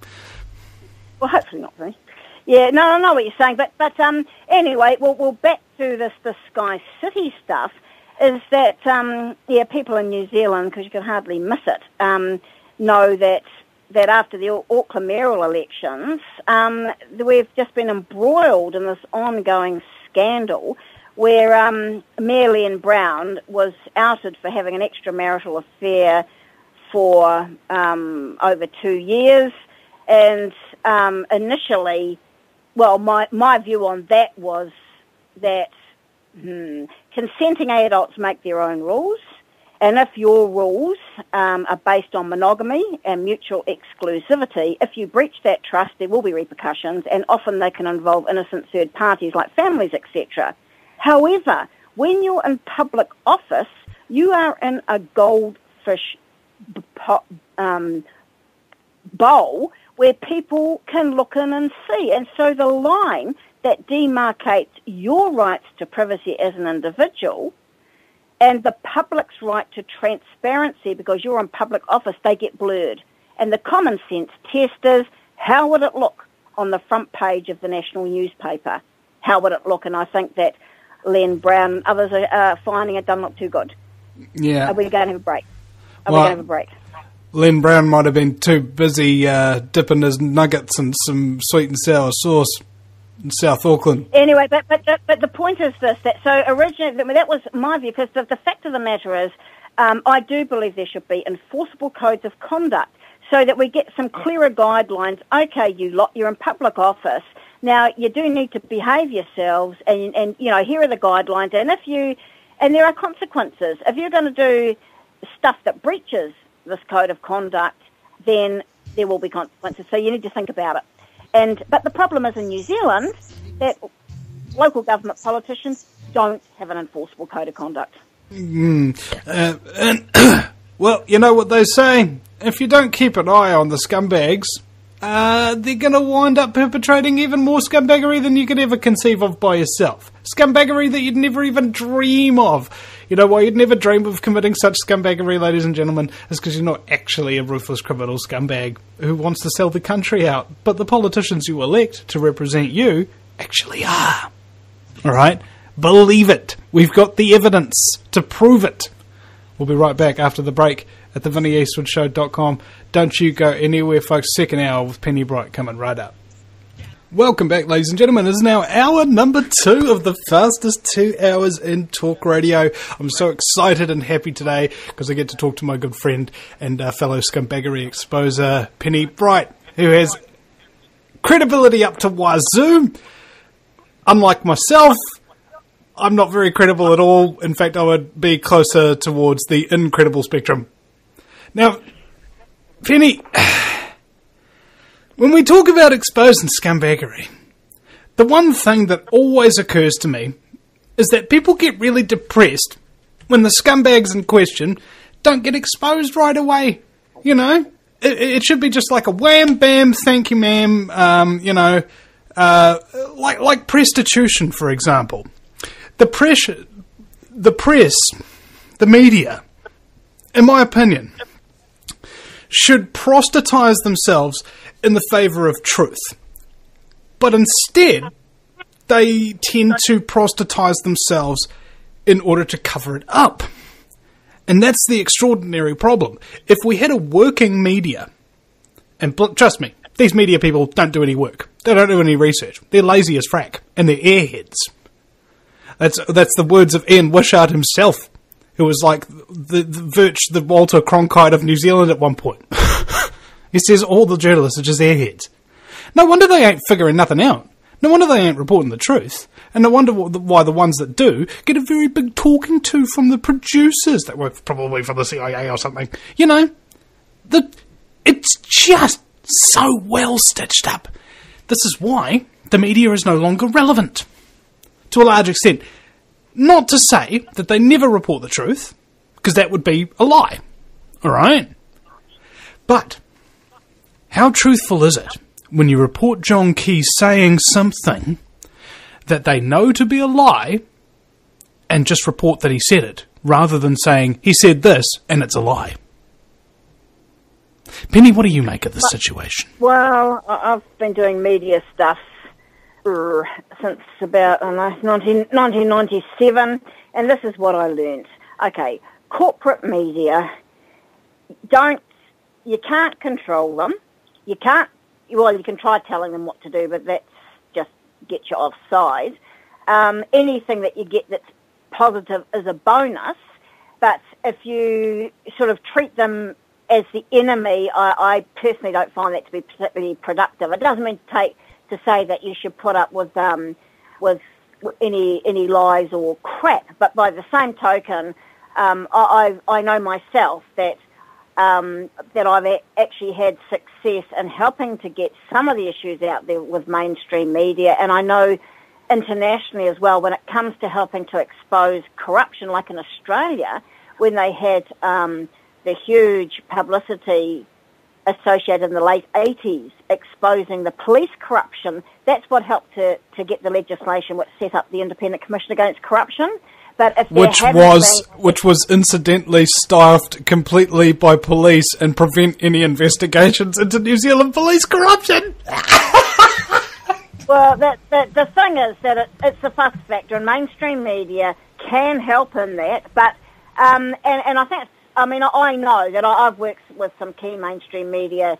Well, hopefully not, really. Yeah, no, I know what you're saying, but anyway, we'll back to this Sky City stuff. Is that people in New Zealand, because you can hardly miss it, know that after the Auckland mayoral elections, we've just been embroiled in this ongoing scandal where Mayor Len Brown was outed for having an extramarital affair for over 2 years. And initially, well, my view on that was that consenting adults make their own rules, and if your rules are based on monogamy and mutual exclusivity, if you breach that trust, there will be repercussions, and often they can involve innocent third parties like families, etc. However, when you're in public office, you are in a goldfish bowl where people can look in and see. And so the line that demarcates your rights to privacy as an individual and the public's right to transparency, because you're in public office, they get blurred. And the common sense test is, how would it look on the front page of the national newspaper? How would it look? And I think that Len Brown and others are finding it doesn't look too good. Yeah. Are we going to have a break? We going to have a break? Len Brown might have been too busy dipping his nuggets in some sweet and sour sauce in South Auckland. Anyway, but the point is this, that so originally, that was my view, because the fact of the matter is, I do believe there should be enforceable codes of conduct so that we get some clearer guidelines. Okay, you're in public office. Now, you do need to behave yourselves, and you know, here are the guidelines, and there are consequences. If you're going to do stuff that breaches this code of conduct, then there will be consequences. So you need to think about it. But the problem is in New Zealand that local government politicians don't have an enforceable code of conduct. Well, you know what they say. If you don't keep an eye on the scumbags, they're going to wind up perpetrating even more scumbaggery than you could ever conceive of by yourself. Scumbaggery that you'd never even dream of. You know why you'd never dream of committing such scumbaggery, ladies and gentlemen, is because you're not actually a ruthless criminal scumbag who wants to sell the country out. But the politicians you elect to represent you actually are. Alright? Believe it. We've got the evidence to prove it. We'll be right back after the break at thevinnieeastwoodshow.com. Don't you go anywhere, folks. Second hour with Penny Bright coming right up. Welcome back, ladies and gentlemen. It is now hour number 2 of the fastest 2 hours in talk radio. I'm so excited and happy today because I get to talk to my good friend and fellow scumbaggery exposer, Penny Bright, who has credibility up to wazoo. Unlike myself, I'm not very credible at all. In fact, I would be closer towards the incredible spectrum. Now, Penny, when we talk about exposing scumbaggery, the one thing that always occurs to me is that people get really depressed when the scumbags in question don't get exposed right away. You know, it should be just like a wham, bam, thank you, ma'am, like prostitution, for example. The press, the media, in my opinion, should proselytize themselves in the favour of truth. But instead, they tend to proselytize themselves in order to cover it up. And that's the extraordinary problem. If we had a working media, and trust me, these media people don't do any work. They don't do any research. They're lazy as frack, and they're airheads. That's the words of Ian Wishart himself, who was like the Walter Cronkite of New Zealand at one point. He says all the journalists are just airheads. No wonder they ain't figuring nothing out. No wonder they ain't reporting the truth. And no wonder why the ones that do get a very big talking to from the producers that work probably for the CIA or something. You know, it's just so well stitched up. This is why the media is no longer relevant. To a large extent. Not to say that they never report the truth, because that would be a lie. Alright? But, how truthful is it when you report John Key saying something that they know to be a lie, and just report that he said it, rather than saying, he said this, and it's a lie? Penny, what do you make of this situation? Well, I've been doing media stuff since about 1997, and this is what I learned. Okay, corporate media, you can't control them. You can try telling them what to do, but that's just get you offside. Anything that you get that's positive is a bonus, but if you sort of treat them as the enemy, I personally don't find that to be particularly productive. It doesn't mean to say that you should put up with any lies or crap, but by the same token, I know myself that I've actually had success in helping to get some of the issues out there with mainstream media, and I know internationally as well when it comes to helping to expose corruption, like in Australia, when they had the huge publicity associated in the late 80s exposing the police corruption. That's what helped to get the legislation which set up the Independent Commission Against Corruption. But if which was incidentally staffed completely by police and prevent any investigations into New Zealand police corruption. Well, the thing is that it's a fuss factor, and mainstream media can help in that. But and I think I know that I've worked with some key mainstream media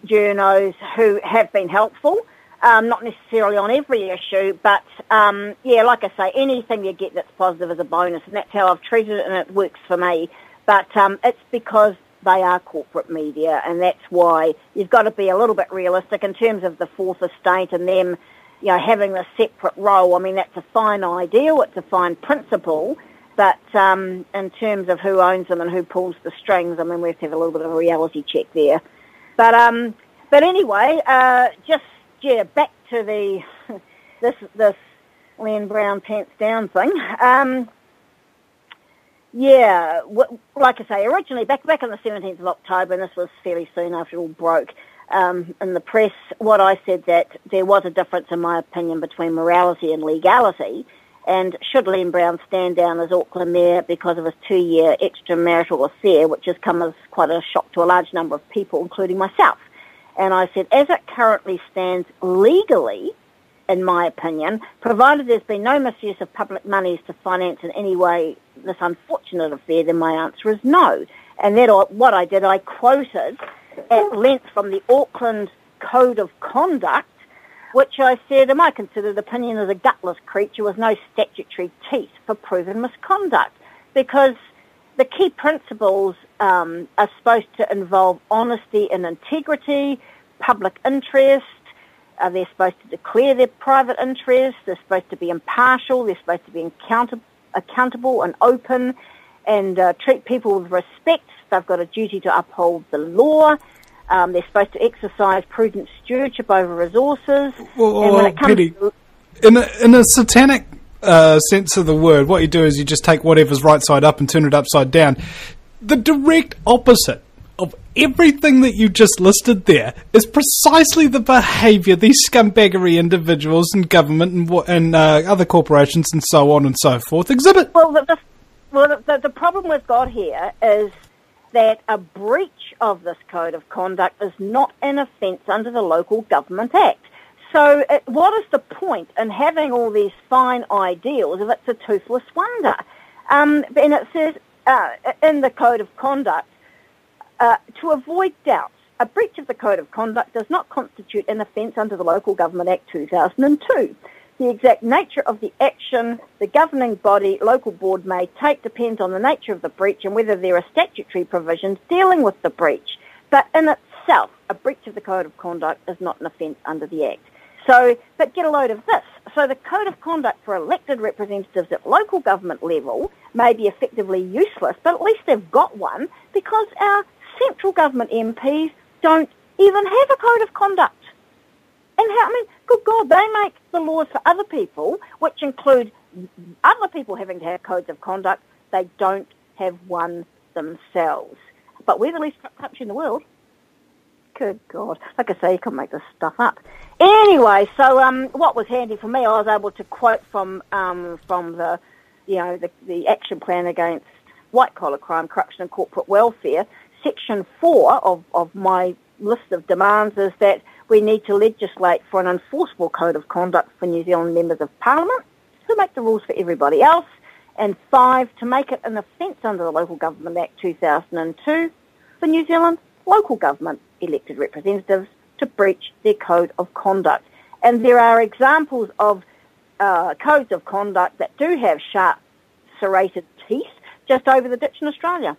journos who have been helpful. Not necessarily on every issue, but like I say, anything you get that's positive is a bonus, and that's how I've treated it, and it works for me. But it's because they are corporate media, and that's why you've got to be a little bit realistic in terms of the fourth estate and them, having a separate role. I mean, that's a fine ideal, it's a fine principle, But in terms of who owns them and who pulls the strings, I mean, we have to have a little bit of a reality check there. But anyway, back to the this Len Brown pants down thing. Like I say, originally back on the 17th of October, and this was fairly soon after it all broke in the press, what I said that there was a difference, in my opinion, between morality and legality. And should Len Brown stand down as Auckland Mayor because of his 2-year extramarital affair, which has come as quite a shock to a large number of people, including myself. And I said, as it currently stands legally, in my opinion, provided there's been no misuse of public monies to finance in any way this unfortunate affair, then my answer is no. And what I did, I quoted at length from the Auckland Code of Conduct, which I said, am I considered opinion as a gutless creature with no statutory teeth for proven misconduct? Because the key principles are supposed to involve honesty and integrity, public interest. They're supposed to declare their private interests. They're supposed to be impartial. They're supposed to be accountable and open and treat people with respect. They've got a duty to uphold the law. They're supposed to exercise prudent stewardship over resources. Well, and when it comes Petty, in a satanic sense of the word, what you do is you just take whatever's right side up and turn it upside down. The direct opposite of everything that you just listed there is precisely the behaviour these scumbaggery individuals in government and other corporations and so on and so forth exhibit. Well, the problem we've got here is that a breach of this code of conduct is not an offence under the Local Government Act. So what is the point in having all these fine ideals if it's a toothless wonder? And it says in the code of conduct, to avoid doubts, a breach of the code of conduct does not constitute an offence under the Local Government Act 2002. The exact nature of the action the governing body, local board, may take depends on the nature of the breach and whether there are statutory provisions dealing with the breach. But in itself, a breach of the code of conduct is not an offence under the Act. So, but get a load of this. So the code of conduct for elected representatives at local government level may be effectively useless, but at least they've got one because our central government MPs don't even have a code of conduct. And good God, they make the laws for other people, which include other people having to have codes of conduct. They don't have one themselves. But we're the least corrupt country in the world. Good God. Like I say, you can't make this stuff up. Anyway, so what was handy for me, I was able to quote from the action plan against white-collar crime, corruption and corporate welfare. Section 4 of my list of demands is that we need to legislate for an enforceable code of conduct for New Zealand members of Parliament to make the rules for everybody else. And 5, to make it an offence under the Local Government Act 2002 for New Zealand local government elected representatives to breach their code of conduct. And there are examples of codes of conduct that do have sharp, serrated teeth just over the ditch in Australia.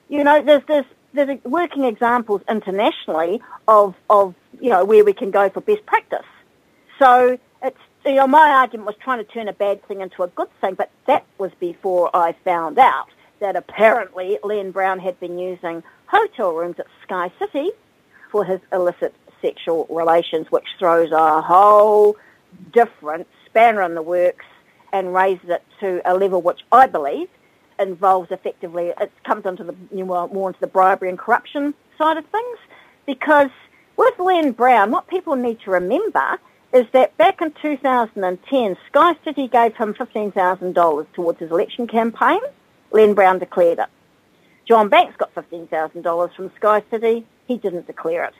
You know, there's working examples internationally of where we can go for best practice. So it's, my argument was trying to turn a bad thing into a good thing, but that was before I found out that apparently Len Brown had been using hotel rooms at Sky City for his illicit sexual relations, which throws a whole different spanner in the works and raises it to a level which I believe involves effectively, it comes more into the bribery and corruption side of things. Because with Len Brown, what people need to remember is that back in 2010, Sky City gave him $15,000 towards his election campaign. Len Brown declared it. John Banks got $15,000 from Sky City. He didn't declare it.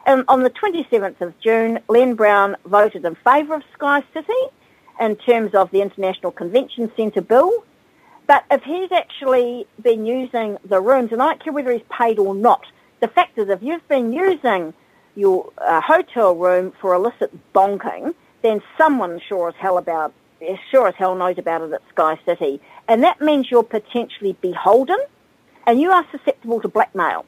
And on the 27th of June, Len Brown voted in favour of Sky City in terms of the International Convention Centre bill. But if he's actually been using the rooms, and I don't care whether he's paid or not, the fact is if you've been using your hotel room for illicit bonking, then someone sure as hell knows about it at Sky City. And that means you're potentially beholden and you are susceptible to blackmail.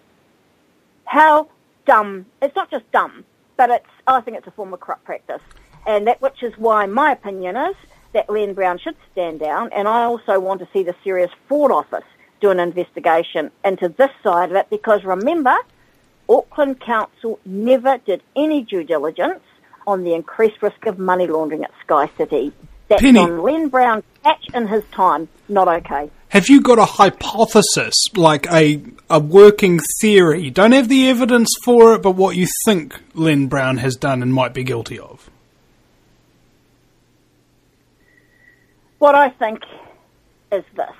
How dumb. It's not just dumb, but I think it's a form of corrupt practice. And which is why my opinion is that Len Brown should stand down, and I also want to see the Serious Fraud Office do an investigation into this side of it, because remember, Auckland Council never did any due diligence on the increased risk of money laundering at Sky City. That's Penny, on Len Brown's patch in his time. Not okay. have you got a hypothesis, like a working theory? Don't have the evidence for it, but what you think Len Brown has done and might be guilty of? What I think is this,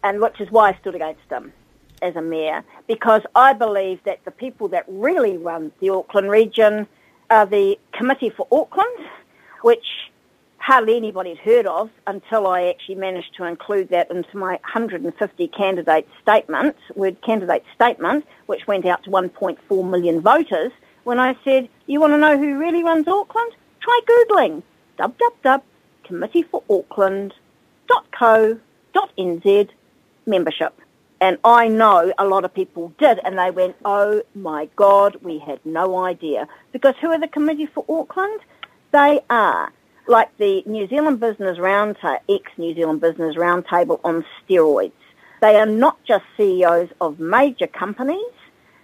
and which is why I stood against him as a mayor, because I believe that the people that really run the Auckland region are the Committee for Auckland, which hardly anybody had heard of until I actually managed to include that into my 150 candidate statement, which went out to 1.4 million voters, when I said, you want to know who really runs Auckland? Try Googling committeeforauckland.co.nz membership. And I know a lot of people did, and they went, oh my God, we had no idea. Because who are the Committee for Auckland? They are like the New Zealand Business Roundtable, ex-New Zealand Business Roundtable on steroids. They are not just CEOs of major companies,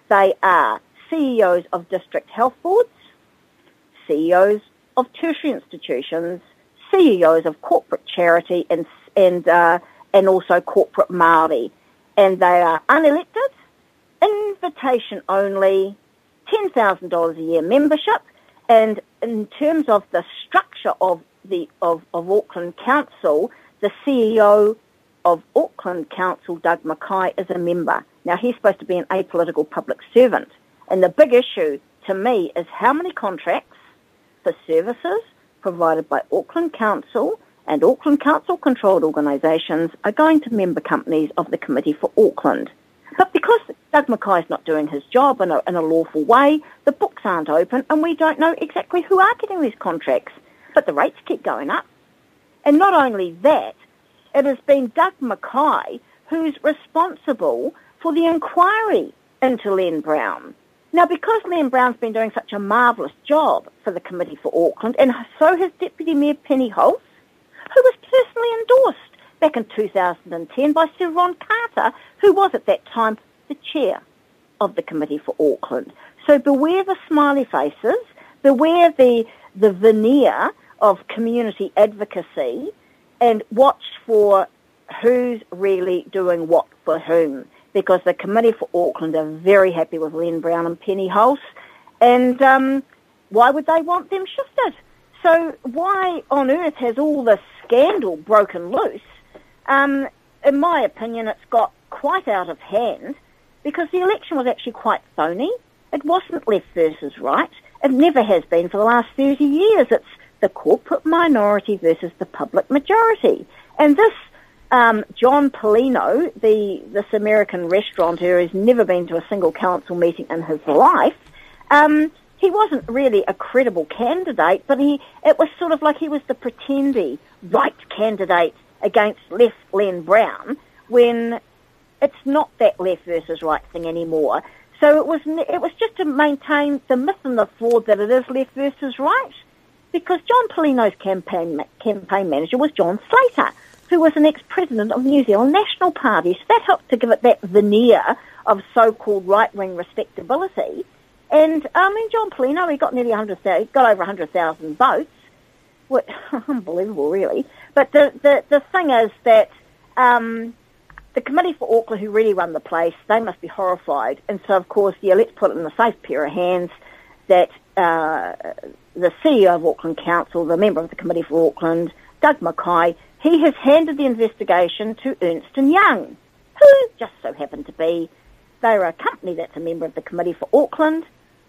they are CEOs of district health boards, CEOs of tertiary institutions, CEOs of corporate charity, and also corporate Māori. And they are unelected, invitation only, $10,000 a year membership. And in terms of the structure of Auckland Council, the CEO of Auckland Council, Doug Mackay, is a member. Now, he's supposed to be an apolitical public servant. And the big issue to me is how many contracts for services provided by Auckland Council and Auckland Council-controlled organisations are going to member companies of the Committee for Auckland. But because Doug Mackay's not doing his job in a lawful way, the books aren't open and we don't know exactly who are getting these contracts. But the rates keep going up. And not only that, it has been Doug Mackay who's responsible for the inquiry into Len Brown. Now, because Len Brown's been doing such a marvellous job for the Committee for Auckland, and so has Deputy Mayor Penny Holt, who was personally endorsed back in 2010 by Sir Ron Carter, who was at that time the chair of the Committee for Auckland. So beware the smiley faces, beware the veneer of community advocacy, and watch for who's really doing what for whom, because the Committee for Auckland are very happy with Len Brown and Penny Holt, and why would they want them shifted? So why on earth has all this scandal broken loose? In my opinion, it's got quite out of hand, because the election was actually quite phony. It wasn't left versus right. It never has been for the last 30 years. It's the corporate minority versus the public majority. And this John Polino, this American restaurateur who's never been to a single council meeting in his life, he wasn't really a credible candidate, but it was sort of like he was the pretendy right candidate against left Len Brown, when it's not that left versus right thing anymore. So it was just to maintain the myth and the fraud that it is left versus right, because John Polino's campaign manager was John Slater, who was an ex-president of the New Zealand National Party. So that helped to give it that veneer of so-called right-wing respectability. And John Polino, he got nearly 100,000, got over 100,000 votes. What unbelievable, really. But the thing is that the Committee for Auckland, who really run the place, they must be horrified. And so, of course, let's put it in a safe pair of hands that the CEO of Auckland Council, the member of the Committee for Auckland, Doug Mackay, he has handed the investigation to Ernst & Young, who just so happened to be, they're a company that's a member of the Committee for Auckland.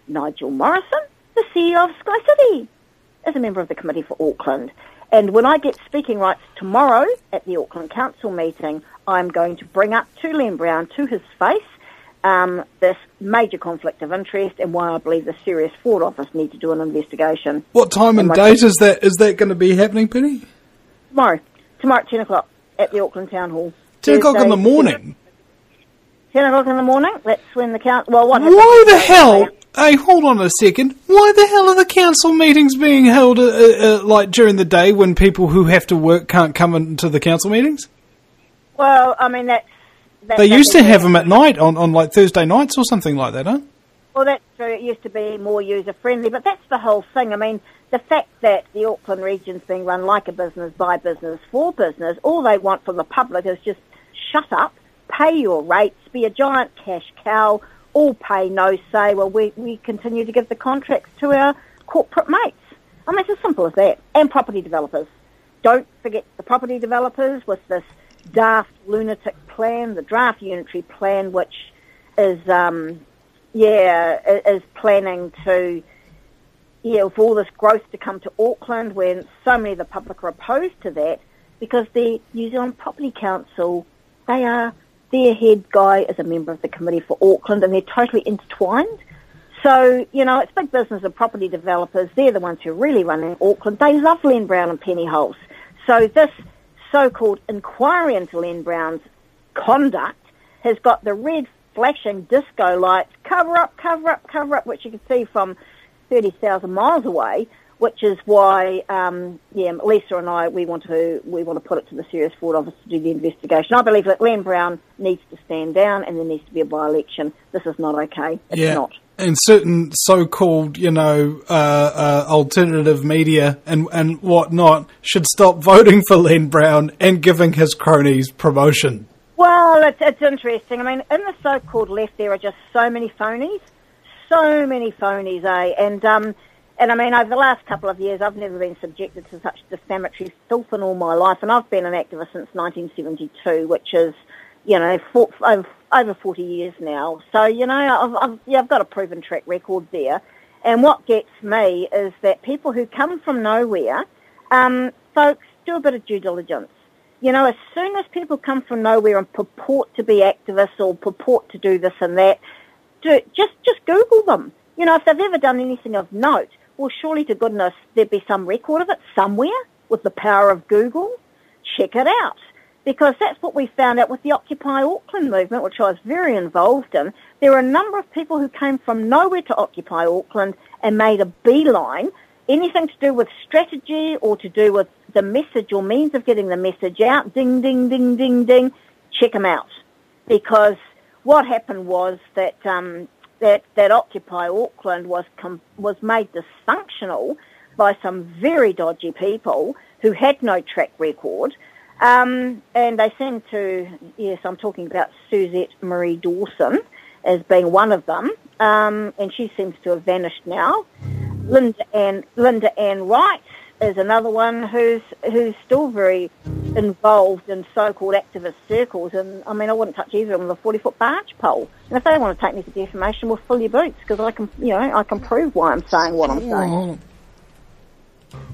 Nigel Morrison, the CEO of Sky City, is a member of the Committee for Auckland. And when I get speaking rights tomorrow at the Auckland Council meeting, I'm going to bring up to Len Brown, to his face, this major conflict of interest and why I believe the Serious Fraud Office need to do an investigation. What time and date is that? Is that going to be happening, Penny? Tomorrow at 10 o'clock at the Auckland Town Hall. 10 o'clock in the morning? 10 o'clock in the morning, that's when the council... Well, what Why the hell Hey, hold on a second. Why the hell are the council meetings being held like during the day when people who have to work can't come into the council meetings? Well, I mean, they used to have them at night on like Thursday nights or something like that, huh? Well, that's true. It used to be more user-friendly, but that's the whole thing. I mean, the fact that the Auckland region's being run like a business, by business, for business, all they want from the public is just shut up, pay your rates, be a giant cash cow, all pay, no say. Well, we continue to give the contracts to our corporate mates. I mean, it's as simple as that. And property developers. Don't forget the property developers with this daft lunatic plan, the draft unitary plan, which is is planning to, for all this growth to come to Auckland, when so many of the public are opposed to that, because the New Zealand Property Council, their head guy is a member of the Committee for Auckland, and they're totally intertwined. So, it's big business and property developers. They're the ones who are really running Auckland. They love Len Brown and Penny Holes. So this so-called inquiry into Len Brown's conduct has got the red flashing disco lights, cover up, cover up, cover up, which you can see from 30,000 miles away, which is why, Lisa and I, we want to put it to the Serious Fraud Office to do the investigation. I believe that Len Brown needs to stand down and there needs to be a by-election. This is not okay. It's not. And certain so-called, alternative media and whatnot should stop voting for Len Brown and giving his cronies promotion. Well, it's interesting. I mean, in the so-called left, there are just so many phonies, eh? And I mean, over the last couple of years, I've never been subjected to such defamatory filth in all my life, and I've been an activist since 1972, which is, over 40 years now. So, I've got a proven track record there. And what gets me is that people who come from nowhere, folks, do a bit of due diligence. As soon as people come from nowhere and purport to be activists or purport to do this and that, just Google them. If they've ever done anything of note, well, surely to goodness there'd be some record of it somewhere with the power of Google. Check it out. Because that's what we found out with the Occupy Auckland movement, which I was very involved in. There were a number of people who came from nowhere to Occupy Auckland and made a beeline. Anything to do with strategy or to do with the message or means of getting the message out, ding, ding, ding, ding, ding, check them out. Because what happened was that that Occupy Auckland was made dysfunctional by some very dodgy people who had no track record. And they seem to, yes, I'm talking about Suzette Marie Dawson as being one of them, and she seems to have vanished now. Linda Ann Wright is another one who's still very involved in so-called activist circles, and I mean, I wouldn't touch either of them with a 40-foot barge pole. And if they want to take me to defamation, well, fill your boots, because I can prove why I'm saying what I'm saying.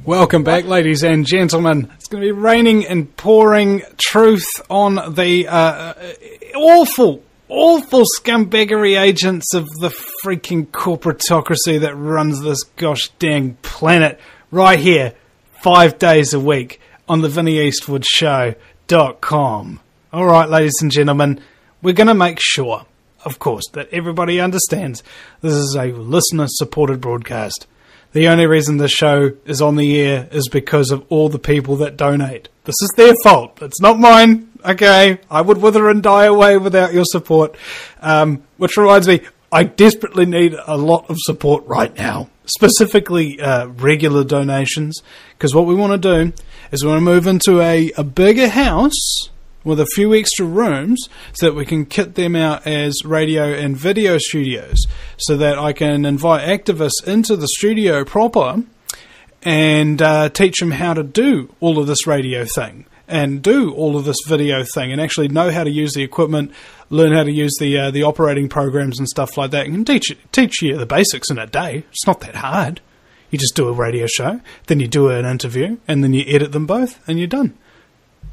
Welcome back, ladies and gentlemen. It's going to be raining and pouring truth on the awful scumbaggery agents of the freaking corporatocracy that runs this gosh dang planet right here, 5 days a week on the VinnieEastwoodShow.com. All right, ladies and gentlemen, we're going to make sure, of course, that everybody understands this is a listener-supported broadcast. The only reason this show is on the air is because of all the people that donate. This is their fault. It's not mine. Okay, I would wither and die away without your support. Which reminds me, I desperately need a lot of support right now. Specifically, regular donations. Because what we want to do is we want to move into a bigger house with a few extra rooms so that we can kit them out as radio and video studios, so that I can invite activists into the studio proper and teach them how to do all of this radio thing and do all of this video thing and actually know how to use the equipment, learn how to use the operating programs and stuff like that, and teach you the basics in a day. It's not that hard. You just do a radio show, then you do an interview, and then you edit them both, and you're done.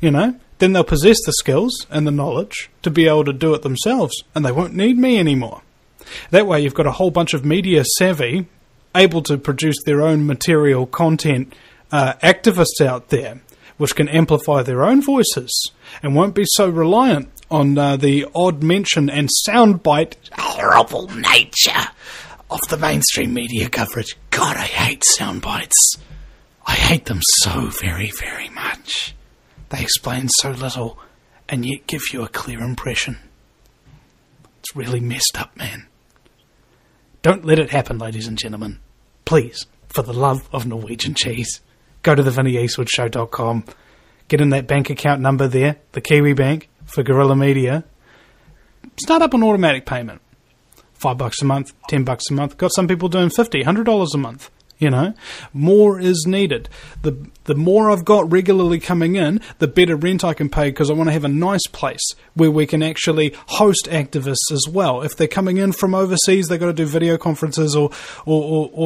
Then they'll possess the skills and the knowledge to be able to do it themselves, and they won't need me anymore. That way you've got a whole bunch of media savvy, able to produce their own material content activists out there, which can amplify their own voices and won't be so reliant on the odd mention and soundbite horrible nature of the mainstream media coverage. God, I hate sound bites. I hate them so very, very much. They explain so little and yet give you a clear impression. It's really messed up, man. Don't let it happen, ladies and gentlemen. Please, for the love of Norwegian cheese, go to thevinnieeastwoodshow.com. Get in that bank account number there, the Kiwi Bank, for Guerrilla Media. Start up an automatic payment. $5 a month, $10 a month. Got some people doing $50, $100 a month. You know, more is needed. The more I've got regularly coming in, the better rent I can pay, because I want to have a nice place where we can actually host activists as well. If they're coming in from overseas, they've got to do video conferences or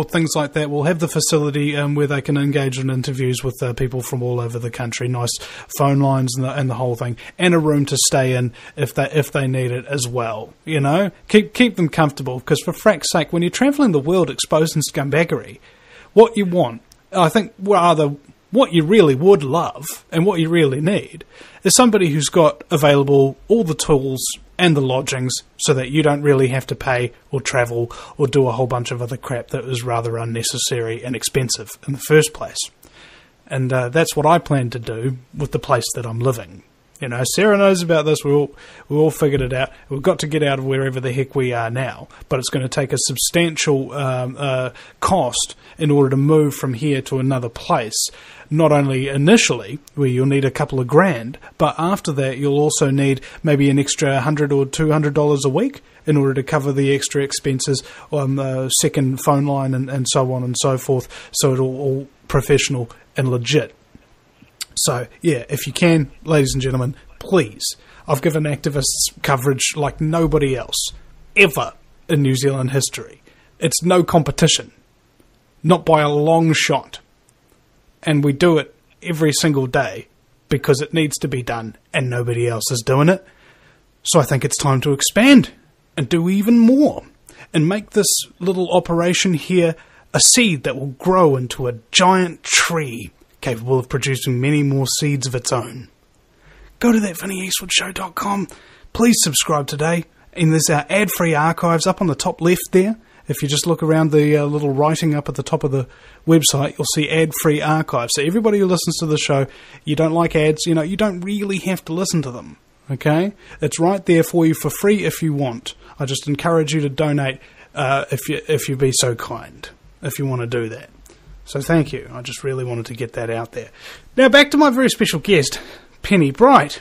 things like that. We'll have the facility where they can engage in interviews with people from all over the country. Nice phone lines and the whole thing, and a room to stay in if they need it as well. You know, keep them comfortable, because for frack's sake, when you're travelling the world exposing scumbaggery, what you want, I think, what you really would love and what you really need is somebody who's got available all the tools and the lodgings so that you don't really have to pay or travel or do a whole bunch of other crap that is rather unnecessary and expensive in the first place. And that's what I plan to do with the place that I'm living. You know, Sarah knows about this. We all figured it out. We've got to get out of wherever the heck we are now, but it's going to take a substantial cost in order to move from here to another place. Not only initially, where you'll need a couple of grand, but after that you'll also need maybe an extra $100 or $200 a week in order to cover the extra expenses on the second phone line and so on and so forth, so it'll all professional and legit. So, yeah, if you can, ladies and gentlemen, please. I've given activists coverage like nobody else, ever, in New Zealand history. It's no competition. Not by a long shot. And we do it every single day because it needs to be done and nobody else is doing it. So I think it's time to expand and do even more and make this little operation here a seed that will grow into a giant tree, capable of producing many more seeds of its own. Go to thatvinnieeastwoodshow.com. Please subscribe today. And there's our ad-free archives up on the top left there. If you just look around the little writing up at the top of the website, you'll see ad-free archives. So everybody who listens to the show, you don't like ads, you know, you don't really have to listen to them. Okay? It's right there for you for free if you want. I just encourage you to donate if you be so kind, if you want to do that. So thank you. I just really wanted to get that out there. Now back to my very special guest, Penny Bright,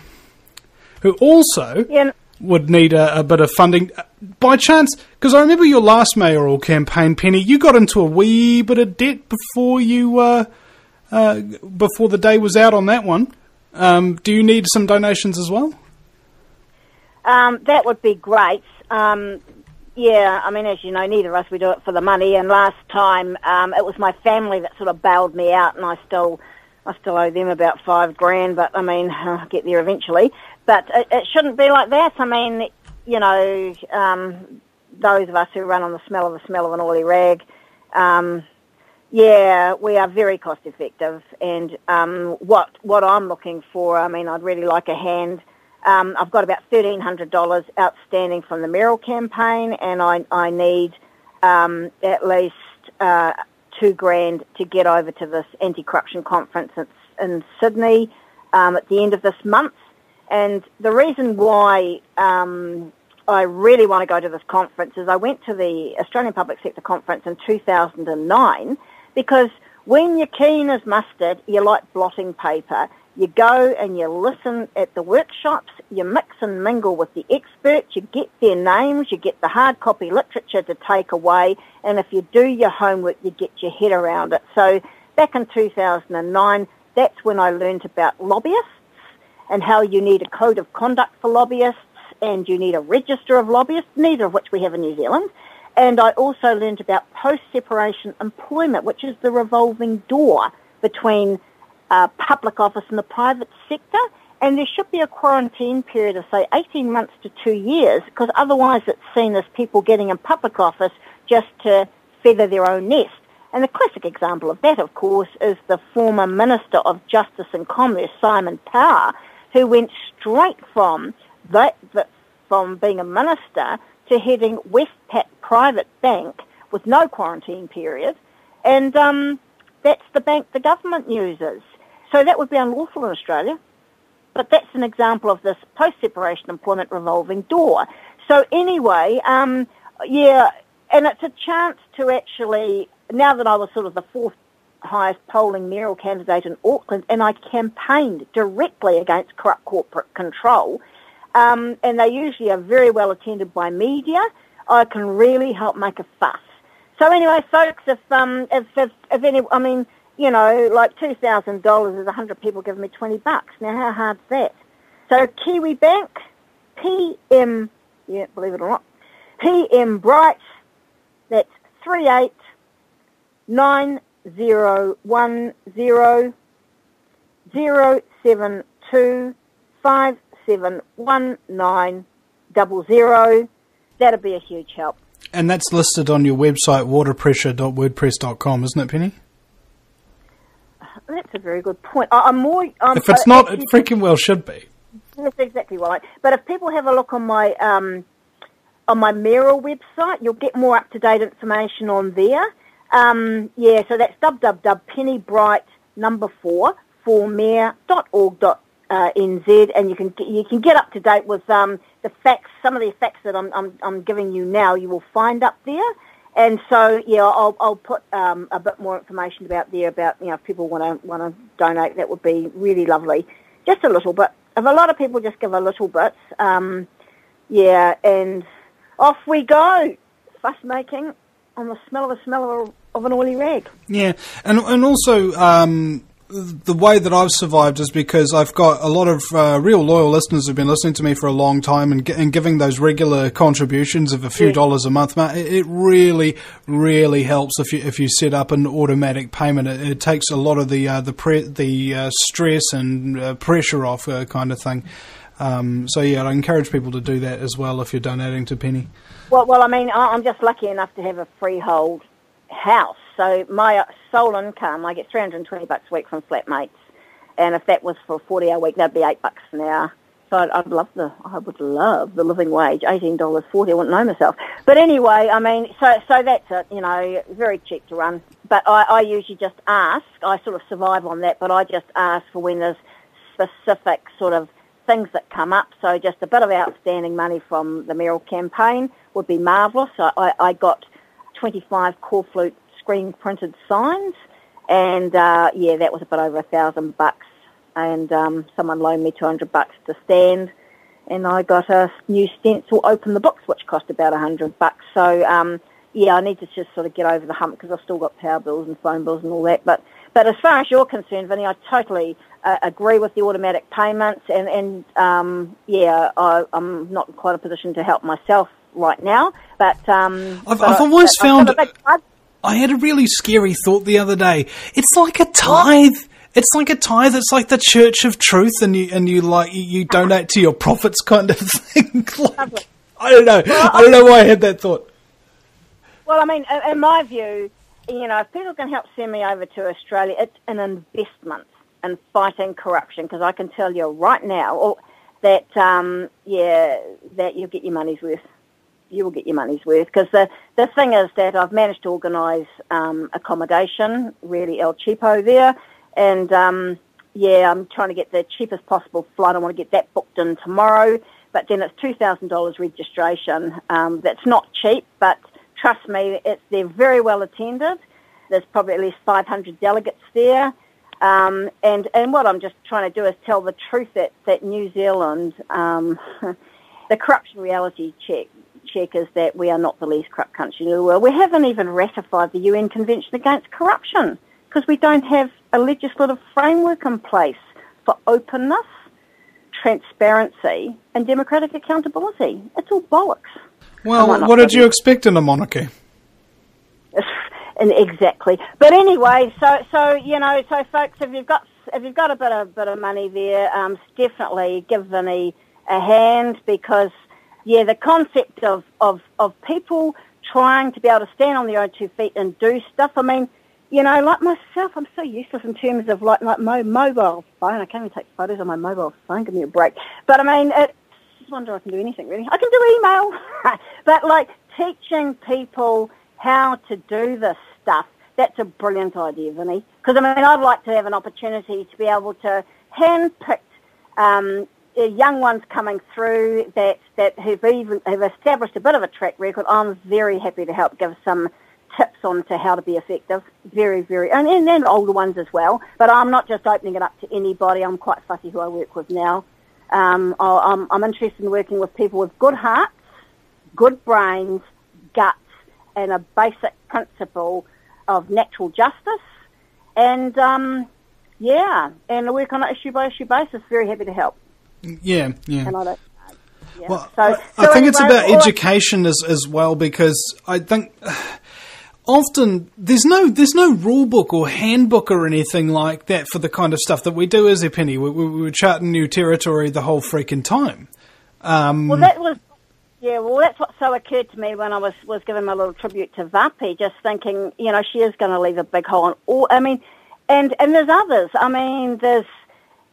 who also would need a bit of funding. By chance, because I remember your last mayoral campaign, Penny, you got into a wee bit of debt before before the day was out on that one. Do you need some donations as well? That would be great. Yeah, I mean, as you know, neither of us, we do it for the money, and last time it was my family that sort of bailed me out, and I still owe them about $5,000, but I mean, I'll get there eventually. But it shouldn't be like that. I mean, you know, those of us who run on the smell of an oily rag, yeah, we are very cost effective, and what I'm looking for, I mean, I'd really like a hand. I've got about $1,300 outstanding from the mayoral campaign, and I need at least $2,000 to get over to this anti-corruption conference in Sydney at the end of this month. And the reason why I really want to go to this conference is I went to the Australian Public Sector Conference in 2009 because when you're keen as mustard, you're like blotting paper. You go and you listen at the workshops, you mix and mingle with the experts, you get their names, you get the hard copy literature to take away, and if you do your homework, you get your head around it. So back in 2009, that's when I learned about lobbyists and how you need a code of conduct for lobbyists and you need a register of lobbyists, neither of which we have in New Zealand. And I also learned about post-separation employment, which is the revolving door between public office and the private sector, and there should be a quarantine period of, say, 18 months to 2 years, because otherwise it's seen as people getting in public office just to feather their own nest. And the classic example of that, of course, is the former Minister of Justice and Commerce, Simon Power, who went straight from being a minister to heading Westpac Private Bank, with no quarantine period, and that's the bank the government uses. So that would be unlawful in Australia. But that's an example of this post-separation employment revolving door. So anyway, and it's a chance to actually, now that I was sort of the fourth highest polling mayoral candidate in Auckland, and I campaigned directly against corrupt corporate control, and they usually are very well attended by media, I can really help make a fuss. So anyway, folks, if any, I mean, you know, like $2,000 is 100 people giving me $20. Now, how hard's that? So Kiwi Bank, PM, yeah, believe it or not, PM Bright, that's 3890100725719000. That'd be a huge help. And that's listed on your website, waterpressure.wordpress.com, isn't it, Penny? That's a very good point. I'm more. If it's not, it freaking well should be. That's exactly right. But if people have a look on my mayoral website, you'll get more up-to-date information on there. So that's www.penny4 and you can get up to date with the facts. Some of the facts that I'm giving you now, you will find up there. And so, yeah, I'll put a bit more information about there about, you know, if people want to donate, that would be really lovely. Just a little bit. If a lot of people just give a little bit, and off we go. Fuss making on the smell of an oily rag. Yeah, and also the way that I've survived is because I've got a lot of real loyal listeners who've been listening to me for a long time and giving those regular contributions of a few dollars a month. It really, really helps if you set up an automatic payment. It takes a lot of the stress and pressure off, kind of thing. So yeah, I encourage people to do that as well if you're donating to Penny. Well, I mean, I'm just lucky enough to have a freehold house. So my sole income, I get $320 a week from flatmates, and if that was for a 40-hour week, that'd be $8 an hour. So I would love the living wage, $18.40. I wouldn't know myself. But anyway, I mean, so that's it. You know, very cheap to run. But I usually just ask. I sort of survive on that, but I just ask for when there's specific sort of things that come up. So just a bit of outstanding money from the mayoral campaign would be marvellous. I got 25 core flute screen printed signs, and that was a bit over $1,000. And someone loaned me $200 to stand, and I got a new stencil, Open the Books, which cost about $100. So I need to just sort of get over the hump because I've still got power bills and phone bills and all that. But as far as you're concerned, Vinny, I totally agree with the automatic payments, and I'm not in quite a position to help myself right now. But I've always found I had a really scary thought the other day. It's like a tithe. It's like a tithe. It's like the Church of Truth, and you donate to your profits kind of thing. I don't know. I don't know why I had that thought. Well, I mean, in my view, you know, if people can help send me over to Australia, it's an investment in fighting corruption. Because I can tell you right now that you'll get your money's worth. You will get your money's worth, because the thing is that I've managed to organise accommodation, really el cheapo there, and I'm trying to get the cheapest possible flight. I want to get that booked in tomorrow, but then it's $2,000 registration. That's not cheap, but trust me, they're very well attended. There's probably at least 500 delegates there, and what I'm just trying to do is tell the truth that New Zealand, the corruption reality check is that we are not the least corrupt country in the world. We haven't even ratified the UN Convention Against Corruption because we don't have a legislative framework in place for openness, transparency and democratic accountability. It's all bollocks. Well, what did you expect in a monarchy? Exactly. But anyway, so folks, if you've got a bit of money there, definitely give Vinny a hand, because the concept of people trying to be able to stand on their own 2 feet and do stuff. I mean, you know, like myself, I'm so useless in terms of like my mobile phone. I can't even take photos on my mobile phone. Give me a break. But I mean, I just wonder if I can do anything really. I can do email, but like teaching people how to do this stuff, that's a brilliant idea, Vinny. Because, I mean, I'd like to have an opportunity to be able to handpick young ones coming through that have established a bit of a track record. I'm very happy to help give some tips on to how to be effective. Very, very, and older ones as well. But I'm not just opening it up to anybody. I'm quite fussy who I work with now. I'm interested in working with people with good hearts, good brains, guts, and a basic principle of natural justice, and and work on an issue by issue basis. Very happy to help. Yeah. And I don't. Yeah. Well, so I think it's about education as well, because I think often there's no rule book or handbook or anything like that for the kind of stuff that we do as a penny. We're charting new territory the whole freaking time. Well, that's what so occurred to me when I was giving my little tribute to Vapi, just thinking, she is going to leave a big hole. And there's others. I mean, there's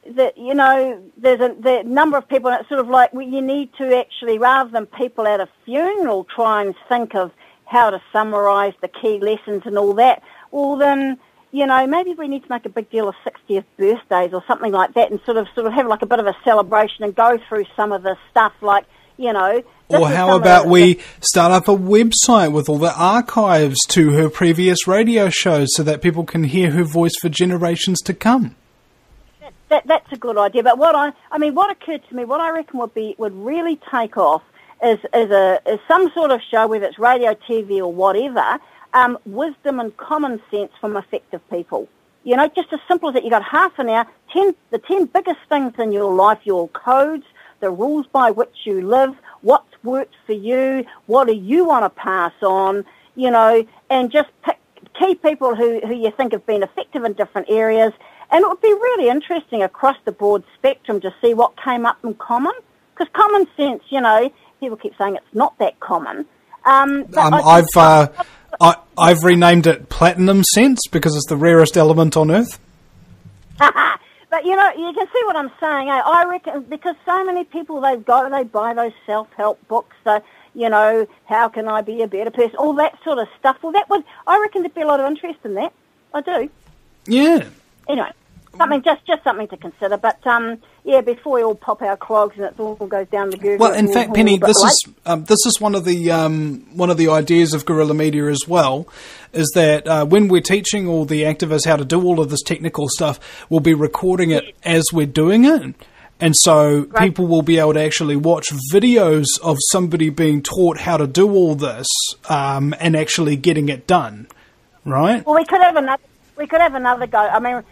the number of people, and it's sort of like you need to actually, rather than people at a funeral, try and think of how to summarise the key lessons and all that. Well, then, maybe we need to make a big deal of 60th birthdays or something like that, and sort of have like a bit of a celebration and go through some of the stuff, like, Or how about we start up a website with all the archives to her previous radio shows so that people can hear her voice for generations to come? That's a good idea. But what occurred to me, what I reckon would really take off is some sort of show, whether it's radio, TV, or whatever, wisdom and common sense from effective people. Just as simple as that. You got half an hour, the 10 biggest things in your life, your codes, the rules by which you live, what's worked for you, what do you want to pass on, and just pick key people who you think have been effective in different areas. And it would be really interesting across the broad spectrum to see what came up in common. Because common sense, people keep saying it's not that common. I've renamed it platinum sense because it's the rarest element on Earth. But, you can see what I'm saying. I reckon, because so many people, they buy those self-help books, how can I be a better person, all that sort of stuff. Well, I reckon there'd be a lot of interest in that. I do. Yeah. Anyway, just something to consider. But, before we all pop our clogs and it all goes down the Google. Well, in fact, Penny, this is one of the ideas of guerrilla media as well, is that when we're teaching all the activists how to do all of this technical stuff, we'll be recording it as we're doing it. And so people will be able to actually watch videos of somebody being taught how to do all this and actually getting it done, right? Well, we could have another go. I mean,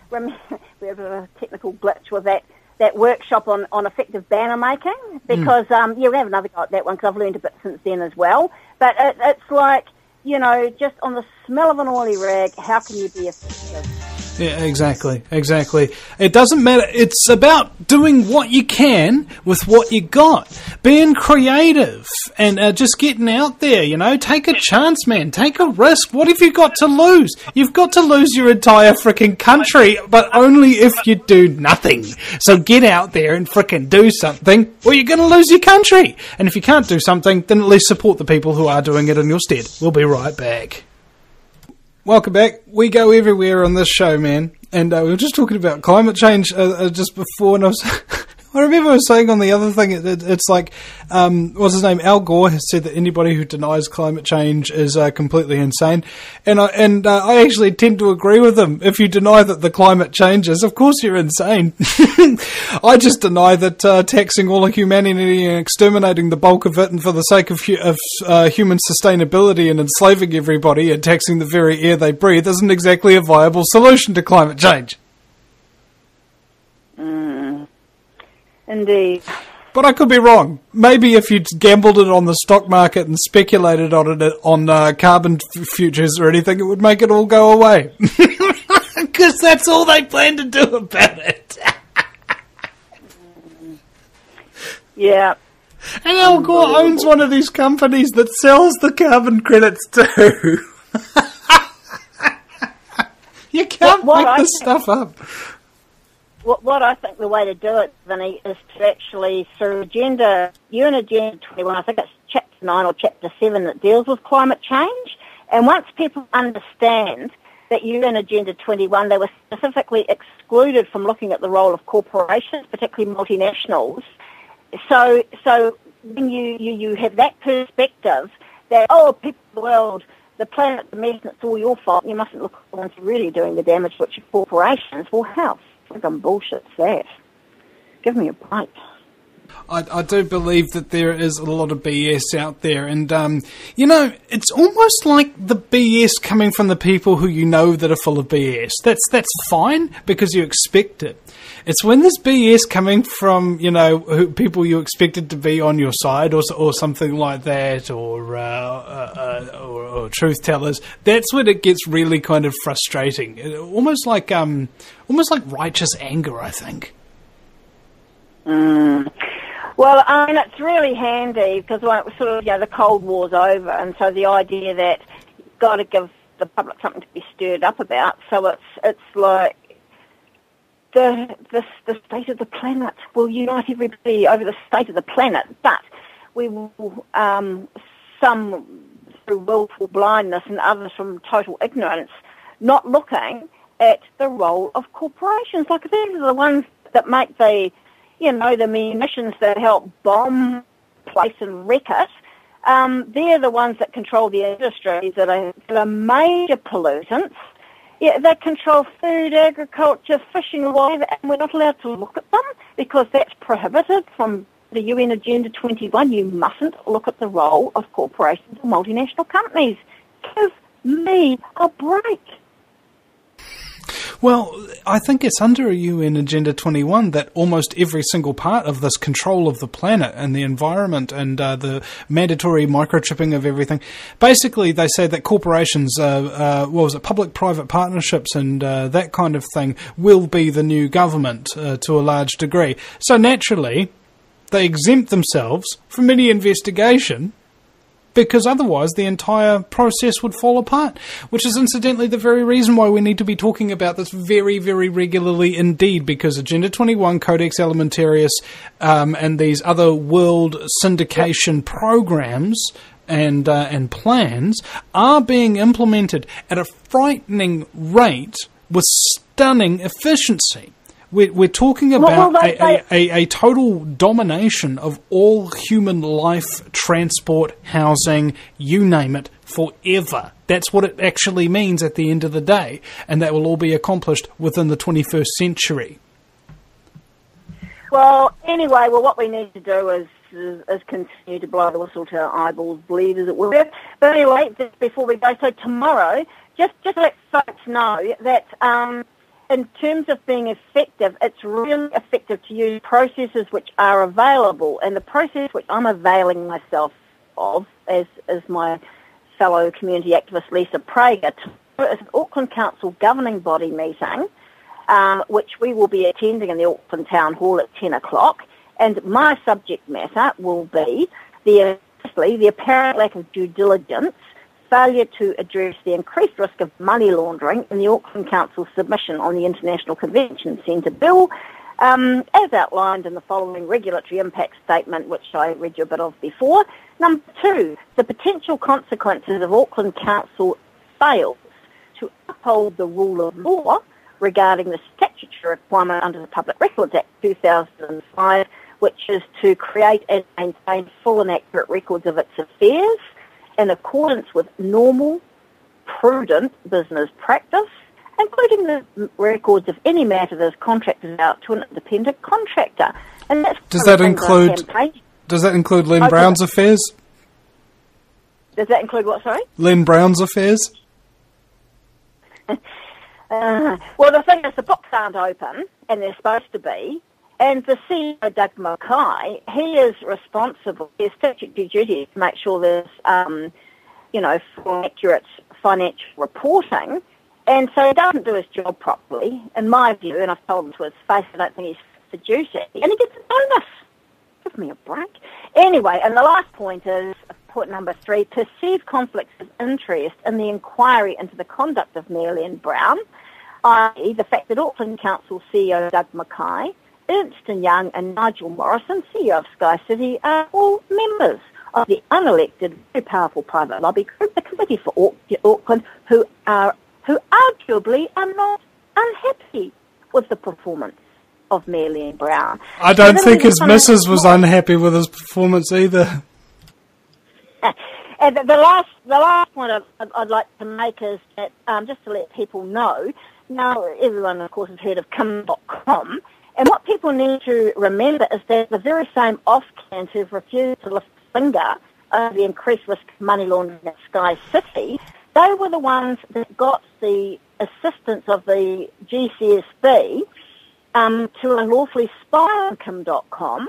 we have a technical glitch with that workshop on effective banner making, because we'll have another go at that one, because I've learned a bit since then as well. But it's like, just on the smell of an oily rag, how can you be effective? Yeah, exactly. It doesn't matter. It's about doing what you can with what you got. Being creative and just getting out there, Take a chance, man. Take a risk. What have you got to lose? You've got to lose your entire frickin' country, but only if you do nothing. So get out there and frickin' do something, or you're going to lose your country. And if you can't do something, then at least support the people who are doing it in your stead. We'll be right back. Welcome back. We go everywhere on this show, man. And we were just talking about climate change just before, and I remember I was saying on the other thing, it's like, what's his name? Al Gore has said that anybody who denies climate change is completely insane. And I actually tend to agree with him. If you deny that the climate changes, of course you're insane. I just deny that taxing all of humanity and exterminating the bulk of it, and for the sake of human sustainability and enslaving everybody and taxing the very air they breathe, isn't exactly a viable solution to climate change. Indeed. But I could be wrong. Maybe if you'd gambled it on the stock market and speculated on it on carbon futures or anything, it would make it all go away. Because that's all they plan to do about it. Yeah. And Al Gore owns one of these companies that sells the carbon credits too. You can't make this stuff up. What I think the way to do it, Vinny, is to actually, through Agenda 21, I think it's Chapter 9 or Chapter 7 that deals with climate change, And once people understand that UN Agenda 21, they were specifically excluded from looking at the role of corporations, particularly multinationals. So when you have that perspective that, oh, people of the world, the planet, the mess, it's all your fault, you mustn't look at the ones who are really doing the damage, which are corporations. Well, how friggin' bullshit's that? Give me a break. I do believe that there is a lot of BS out there, and it's almost like the BS coming from the people who you know that are full of BS. That's fine because you expect it. It's when there's BS coming from people you expected to be on your side or something like that, or truth tellers. That's when it gets really kind of frustrating. Almost like righteous anger, I think. Well, I mean, it's really handy because the Cold War's over, and so the idea that you've got to give the public something to be stirred up about. So it's like the state of the planet will unite everybody over the state of the planet, but we will some through willful blindness and others from total ignorance, not looking at the role of corporations. Like these are the ones that make the munitions that help bomb place and wreck it. They're the ones that control the industries that are major pollutants. Yeah, they control food, agriculture, fishing, or whatever, and we're not allowed to look at them because that's prohibited from the UN Agenda 21. You mustn't look at the role of corporations or multinational companies. Give me a break. Well, I think it's under UN Agenda 21 that almost every single part of this control of the planet and the environment and the mandatory microchipping of everything, basically they say that corporations, public-private partnerships and that kind of thing will be the new government to a large degree. So naturally, they exempt themselves from any investigation, because otherwise the entire process would fall apart, which is incidentally the very reason why we need to be talking about this very, very regularly indeed, because Agenda 21, Codex Alimentarius, and these other world syndication programs and plans are being implemented at a frightening rate with stunning efficiency. We're talking about a total domination of all human life, transport, housing, you name it, forever. That's what it actually means at the end of the day, and that will all be accomplished within the 21st century. Well, anyway, what we need to do is continue to blow the whistle to our eyeballs bleed, as it were. But anyway, just before we go, so tomorrow, just let folks know that in terms of being effective, it's really effective to use processes which are available. And the process which I'm availing myself of, as my fellow community activist Lisa Prager, is an Auckland Council governing body meeting, which we will be attending in the Auckland Town Hall at 10 o'clock. And my subject matter will be the apparent lack of due diligence, failure to address the increased risk of money laundering in the Auckland Council submission on the International Convention Centre Bill, as outlined in the following regulatory impact statement, which I read you a bit of before. Number 2, the potential consequences of Auckland Council fails to uphold the rule of law regarding the statutory requirement under the Public Records Act 2005, which is to create and maintain full and accurate records of its affairs in accordance with normal, prudent business practice, including the records of any matter that is contracted out to an independent contractor. And that's does that include Len Brown's affairs? Does that include what, sorry? Len Brown's affairs? Well, the thing is, the books aren't open, and they're supposed to be. And the CEO, Doug Mackay, he is responsible. His statutory duty is to make sure there's, full accurate financial reporting. And so he doesn't do his job properly, in my view, and I've told him to his face, I don't think he's for duty. And he gets a bonus. Give me a break. Anyway, and the last point is, point number 3, perceived conflicts of interest in the inquiry into the conduct of Mayor Len Brown, i.e. the fact that Auckland Council CEO Doug Mackay, Ernst & Young and Nigel Morrison, CEO of Sky City, are all members of the unelected, very powerful private lobby group, the Committee for Auckland, who arguably are not unhappy with the performance of Mayor Len Brown. I don't think his missus was unhappy with his performance either. And the last point I'd like to make is that, just to let people know, now everyone, of course, has heard of Kim.com, and what people need to remember is that the very same Ofcans who've refused to lift a finger over the increased risk of money laundering at Sky City, they were the ones that got the assistance of the GCSB to unlawfully spy on Kim.com,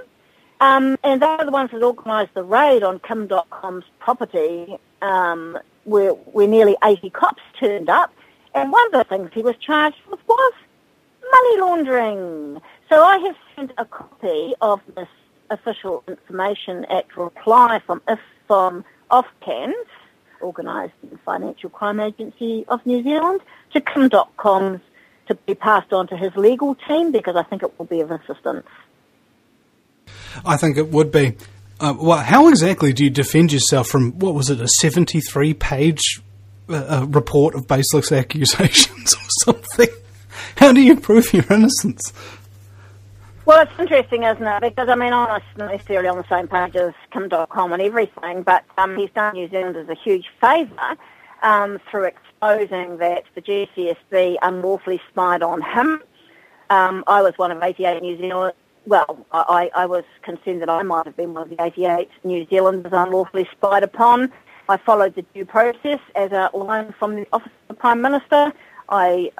and they were the ones that organised the raid on Kim.com's property, where nearly 80 cops turned up, and one of the things he was charged with was money laundering. So I have sent a copy of this Official Information Act reply from Ofcans, organised in the Financial Crime Agency of New Zealand, to Kim.com to be passed on to his legal team, because I think it will be of assistance. I think it would be. Well, how exactly do you defend yourself from, what was it, a 73-page report of baseless accusations or something? How do you prove your innocence? Well, it's interesting, isn't it? Because, I mean, I'm not necessarily on the same page as Kim.com and everything, but he's done New Zealanders a huge favour through exposing that the GCSB unlawfully spied on him. I was one of 88 New Zealanders. Well, I was concerned that I might have been one of the 88 New Zealanders unlawfully spied upon. I followed the due process as outlined from the Office of the Prime Minister. I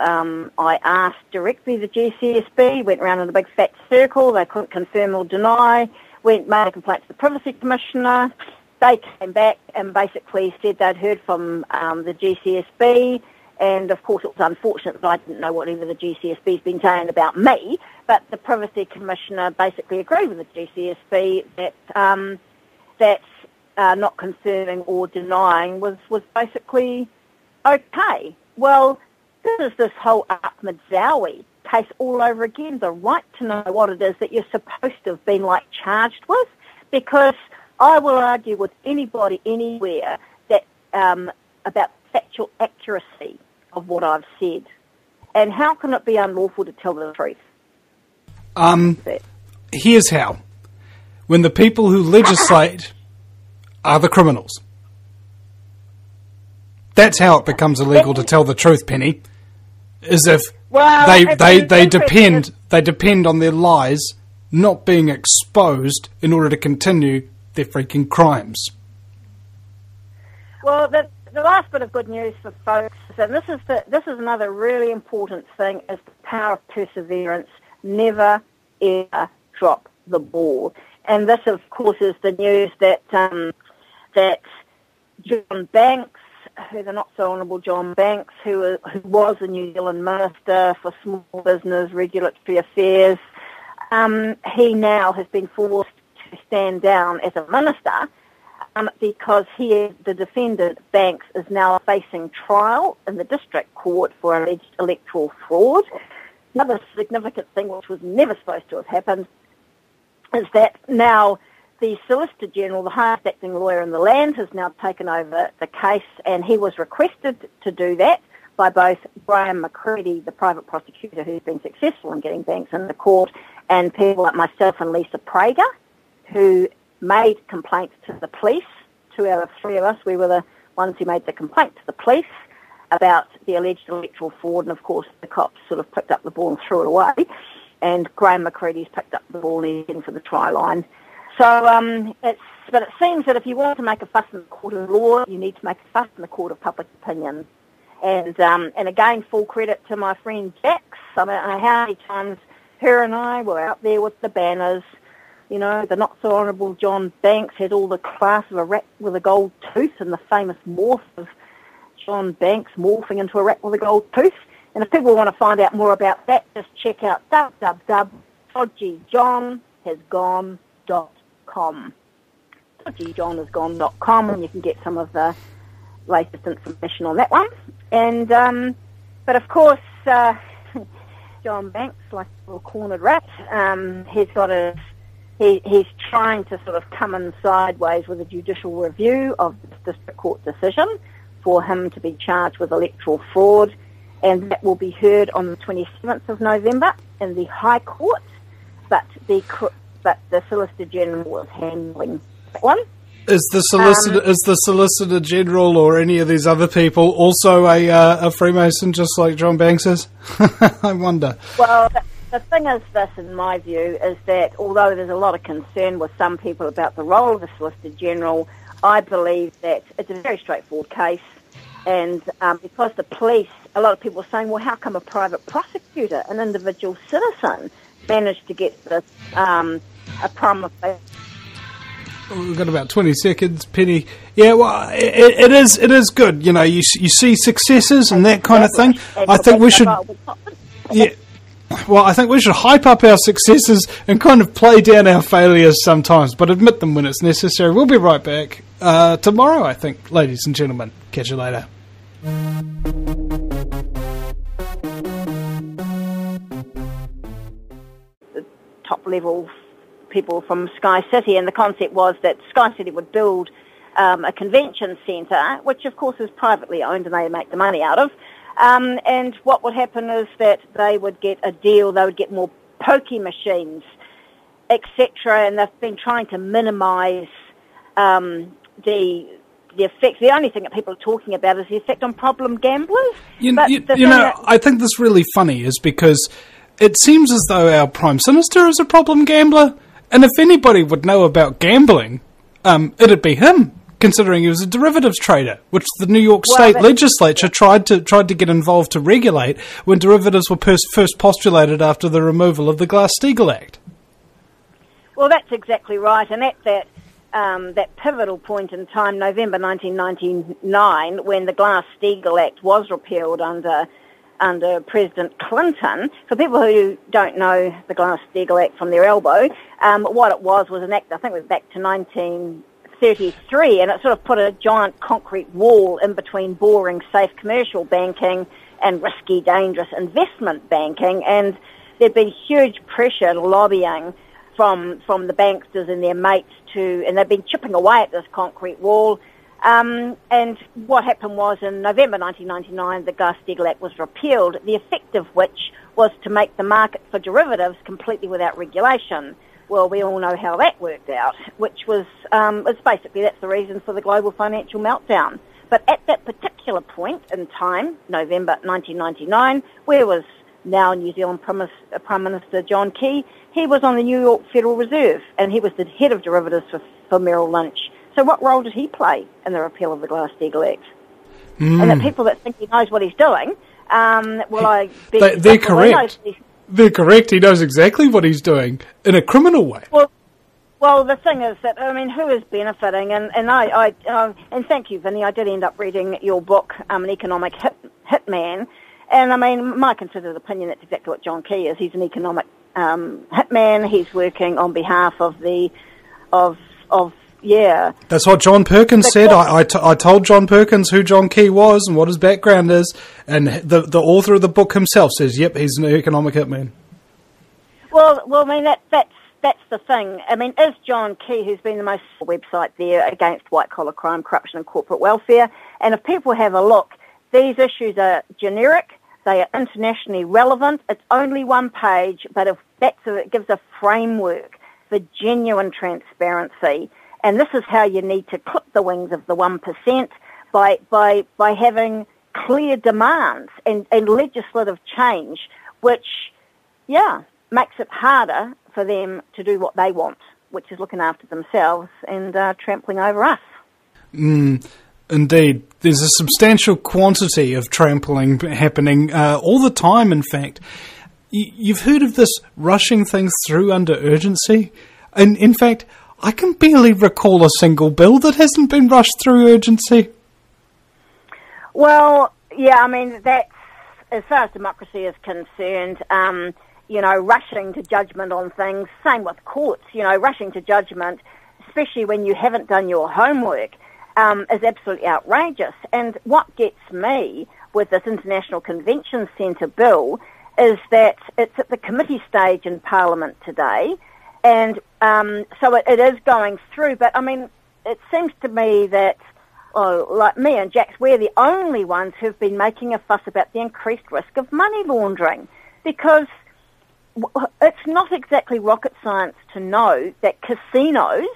asked directly the GCSB, went around in a big fat circle. They couldn't confirm or deny. Made a complaint to the Privacy Commissioner. They came back and basically said they'd heard from the GCSB. And, of course, it was unfortunate that I didn't know whatever the GCSB's been saying about me, but the Privacy Commissioner basically agreed with the GCSB that not confirming or denying was basically okay. Well, this is this whole Ahmed Zawi case all over again, the right to know what it is that you're supposed to have been, charged with, because I will argue with anybody anywhere that about factual accuracy of what I've said. And how can it be unlawful to tell the truth? Here's how. When the people who legislate are the criminals. That's how it becomes illegal to tell the truth, Penny. Is if they depend on their lies not being exposed in order to continue their freaking crimes. Well, the last bit of good news for folks, and this is another really important thing, is the power of perseverance. Never, ever drop the ball. And this, of course, is the news that that John Banks, the not-so-honourable John Banks, who was the New Zealand Minister for Small Business Regulatory Affairs, he now has been forced to stand down as a minister, because the defendant, Banks, is now facing trial in the district court for alleged electoral fraud. Another significant thing, which was never supposed to have happened, is that now the Solicitor General, the highest acting lawyer in the land, has now taken over the case, and he was requested to do that by both Graham McCready, the private prosecutor who's been successful in getting Banks in the court, and people like myself and Lisa Prager, who made complaints to the police. 2 out of 3 of us, we were the ones who made the complaint to the police about the alleged electoral fraud, and of course the cops sort of picked up the ball and threw it away, and Graham McCready's picked up the ball and he's heading for the try line. So but it seems that if you want to make a fuss in the court of law, you need to make a fuss in the court of public opinion. And again, full credit to my friend Jax. I don't know how many times her and I were out there with the banners. You know, the not-so-honourable John Banks had all the class of a rat with a gold tooth, and the famous morph of John Banks morphing into a rat with a gold tooth. And if people want to find out more about that, just check out www.dodgyjohnhasgone.com. dodgyjohnhasgone.com, and you can get some of the latest information on that one. And but of course, John Banks, like a little cornered rat, he's got his he's trying to sort of come in sideways with a judicial review of the district court decision for him to be charged with electoral fraud, and that will be heard on the 27th of November in the High Court, but the Solicitor General was handling that one. Is the Solicitor General or any of these other people also a Freemason, just like John Banks is? I wonder. Well, the thing is this, in my view, is that although there's a lot of concern with some people about the role of the Solicitor General, I believe that it's a very straightforward case, and because the police, a lot of people are saying, well, how come a private prosecutor, an individual citizen, managed to get this a prima facie? We've got about 20 seconds, Penny. Yeah, well, it is good. You know, you see successes and that kind of thing. I think we should. Yeah. Well, I think we should hype up our successes and kind of play down our failures sometimes, but admit them when it's necessary. We'll be right back tomorrow, I think, ladies and gentlemen. Catch you later. The top level people from Sky City, and the concept was that Sky City would build a convention centre, which of course is privately owned and they make the money out of. And what would happen is that they would get a deal, they would get more pokey machines, etc. And they've been trying to minimise the effect. The only thing that people are talking about is the effect on problem gamblers. I think this really funny is because it seems as though our Prime Minister is a problem gambler, and if anybody would know about gambling, it'd be him, considering he was a derivatives trader, which the New York State legislature tried to get involved to regulate when derivatives were first postulated after the removal of the Glass-Steagall Act. Well, that's exactly right, and at that pivotal point in time, November 1999, when the Glass-Steagall Act was repealed under President Clinton. For people who don't know the Glass-Steagall Act from their elbow, what it was an act, I think it was back to 1933, and it sort of put a giant concrete wall in between boring, safe commercial banking and risky, dangerous investment banking, and there'd been huge pressure and lobbying from the banksters and their mates and they've been chipping away at this concrete wall. And what happened was in November 1999, the Glass-Steagall Act was repealed, the effect of which was to make the market for derivatives completely without regulation. Well, we all know how that worked out, which was basically that's the reason for the global financial meltdown. But at that particular point in time, November 1999, where was now New Zealand Prime Minister John Key? He was on the New York Federal Reserve, and he was the head of derivatives for Merrill Lynch. So what role did he play in the repeal of the Glass-Steagall Act? And the people that think he knows what he's doing, they're correct. They're correct. He knows exactly what he's doing in a criminal way. Well, the thing is that, I mean, who is benefiting? And thank you, Vinny. I did end up reading your book, An Economic Hitman. And I mean, my considered opinion, that's exactly what John Key is. He's an economic hitman. He's working on behalf of That's what John Perkins said. I told John Perkins who John Key was and what his background is, and the author of the book himself says, yep, he's an economic hitman. Well, I mean, that's the thing. I mean, is John Key, who's been the most website there against white-collar crime, corruption and corporate welfare, and if people have a look, these issues are generic, they are internationally relevant, it's only one page, but it gives a framework for genuine transparency. And this is how you need to clip the wings of the 1% by having clear demands and legislative change, which, makes it harder for them to do what they want, which is looking after themselves and trampling over us. Indeed. There's a substantial quantity of trampling happening all the time, in fact. You've heard of this rushing things through under urgency? And in fact, I can barely recall a single bill that hasn't been rushed through urgency. Well, I mean, that's, as far as democracy is concerned, rushing to judgment on things, same with courts, rushing to judgment, especially when you haven't done your homework, is absolutely outrageous. And what gets me with this International Convention Centre bill is that it's at the committee stage in Parliament today, and So it is going through. But, I mean, it seems to me that, like me and Jax, we're the only ones who've been making a fuss about the increased risk of money laundering, because it's not exactly rocket science to know that casinos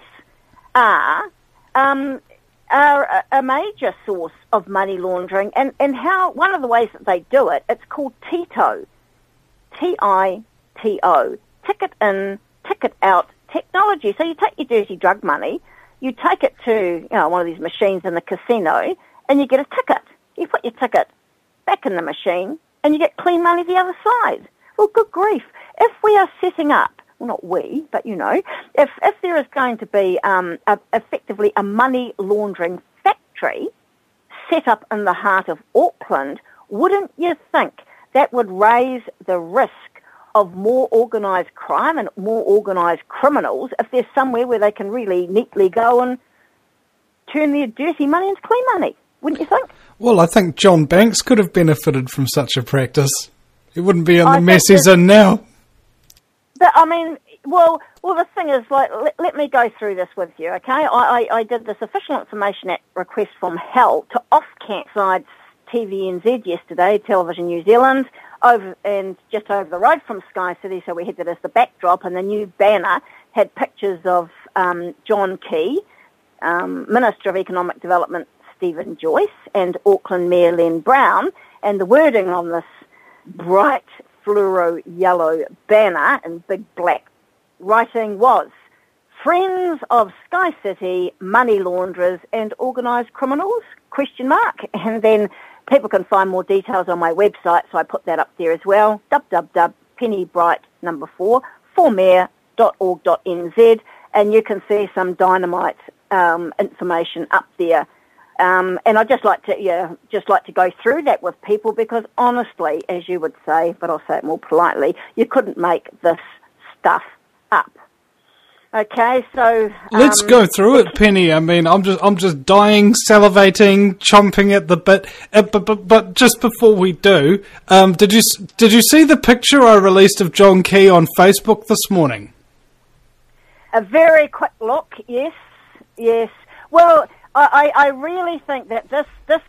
are a major source of money laundering, and how one of the ways that they do it, it's called TITO, TITO, ticket in, ticket out technology. So you take your dirty drug money, you take it to one of these machines in the casino, and you get a ticket. You put your ticket back in the machine, and you get clean money the other side. Well, good grief. If we are setting up, well, not we, but if there is going to be effectively a money laundering factory set up in the heart of Auckland, wouldn't you think that would raise the risk of more organised crime and more organised criminals if there's somewhere where they can really neatly go and turn their dirty money into clean money? Wouldn't you think? Well, I think John Banks could have benefited from such a practice. He wouldn't be in the mess he's in now. But, I mean, well, the thing is, let me go through this with you, okay? I did this Official Information Act request from hell to off-campside's TVNZ yesterday, Television New Zealand, and just over the road from Sky City, so we had that as the backdrop, and the new banner had pictures of John Key, Minister of Economic Development Stephen Joyce, and Auckland Mayor Len Brown, and the wording on this bright fluoro yellow banner in big black writing was, "Friends of Sky City, money launderers and organised criminals, ? And then people can find more details on my website, so I put that up there as well, www.pennybright4mayor.org.nz, and you can see some dynamite information up there. And I'd just like to go through that with people, because honestly, as you would say, but I'll say it more politely, you couldn't make this stuff up. Okay, so let's go through it, Penny. I mean, I'm just dying, salivating, chomping at the bit. But just before we do, did you see the picture I released of John Key on Facebook this morning? A very quick look, yes. Well, I really think that this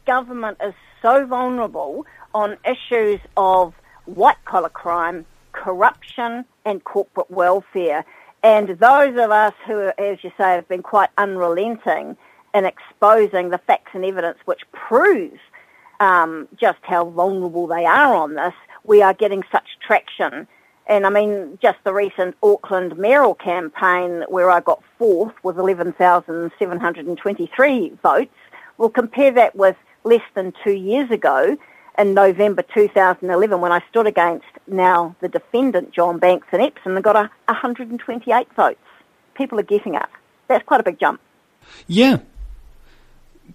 government is so vulnerable on issues of white-collar crime, corruption and corporate welfare. And those of us who, as you say, have been quite unrelenting in exposing the facts and evidence which proves just how vulnerable they are on this, we are getting such traction. And I mean, just the recent Auckland mayoral campaign where I got fourth with 11,723 votes, we'll compare that with less than 2 years ago in November 2011 when I stood against now the defendant John Banks in Epsom and got 128 votes. People are getting it. That's quite a big jump. Yeah.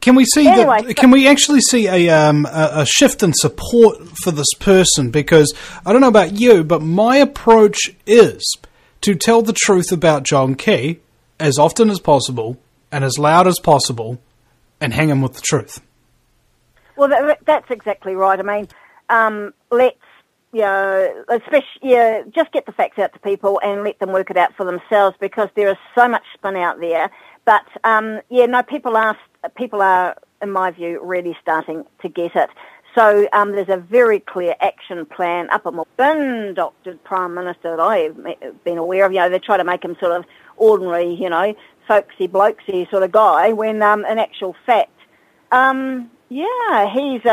Can we see can we actually see a shift in support for this person? Because I don't know about you, but my approach is to tell the truth about John Key as often as possible and as loud as possible and hang him with the truth. Well, that's exactly right. I mean, let's just get the facts out to people and let them work it out for themselves, because there is so much spin out there. But people are, in my view, really starting to get it. So there's a very clear action plan up a bin doctored Prime Minister that I've been aware of. They try to make him sort of ordinary, folksy, blokesy sort of guy, when in actual fact, he's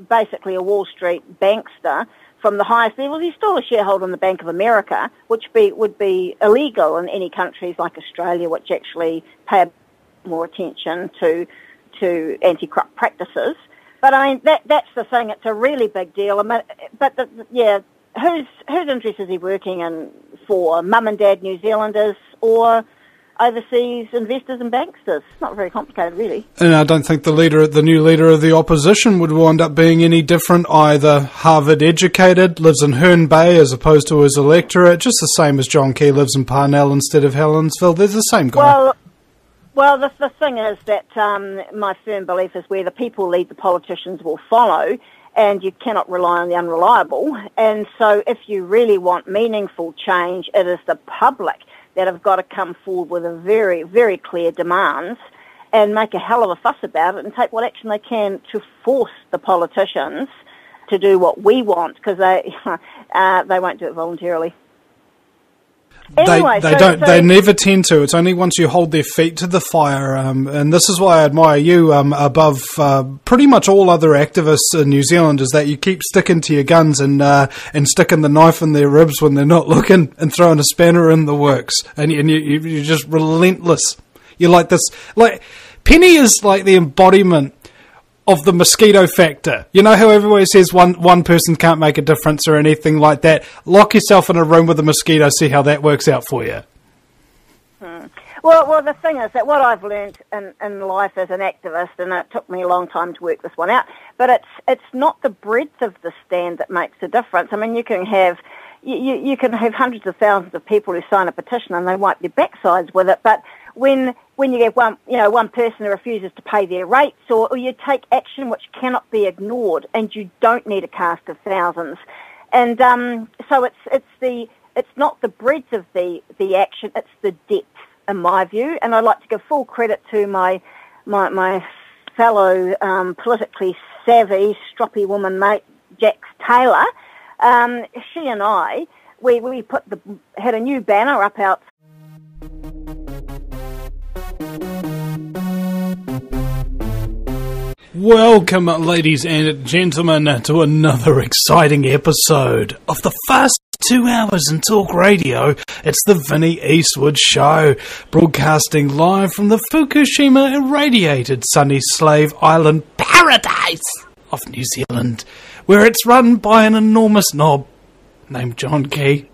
basically a Wall Street bankster from the highest levels. He's still a shareholder in the Bank of America, which would be illegal in any countries like Australia, which actually pay more attention to anti-corrupt practices. But I mean, that's the thing. It's a really big deal. Whose interest is he working in for? Mum and Dad New Zealanders or overseas investors and banksters? It's not very complicated, really. And I don't think the new leader of the opposition would wind up being any different either. Harvard educated, lives in Herne Bay as opposed to his electorate, just the same as John Key lives in Parnell instead of Helensville. They're the same guy. Well, the thing is that my firm belief is where the people lead, the politicians will follow, and you cannot rely on the unreliable. And so if you really want meaningful change, it is the public that have got to come forward with a very, very clear demands and make a hell of a fuss about it and take what action they can to force the politicians to do what we want, because they won't do it voluntarily. Anyway, They never tend to. It's only once you hold their feet to the fire, and this is why I admire you above pretty much all other activists in New Zealand, is that you keep sticking to your guns and sticking the knife in their ribs when they're not looking, and throwing a spanner in the works, and you're just relentless. You're like this. Like Penny is like the embodiment of the mosquito factor. You know how everybody says one person can't make a difference or anything like that? Lock yourself in a room with a mosquito, see how that works out for you. Well, the thing is that what I've learned in life as an activist, and it took me a long time to work this one out, but it's not the breadth of the stand that makes a difference. I mean, you can have hundreds of thousands of people who sign a petition and they wipe their backsides with it, but when you get one person who refuses to pay their rates, or you take action which cannot be ignored, and you don't need a cast of thousands, and so it's not the breadth of the action, it's the depth, in my view. And I'd like to give full credit to my fellow politically savvy, stroppy woman mate, Jax Taylor. She and I, we had a new banner up out. Welcome, ladies and gentlemen, to another exciting episode of the first 2 hours in talk radio. It's the Vinnie Eastwood Show, broadcasting live from the Fukushima irradiated sunny slave island paradise of New Zealand, where it's run by an enormous knob named John Key,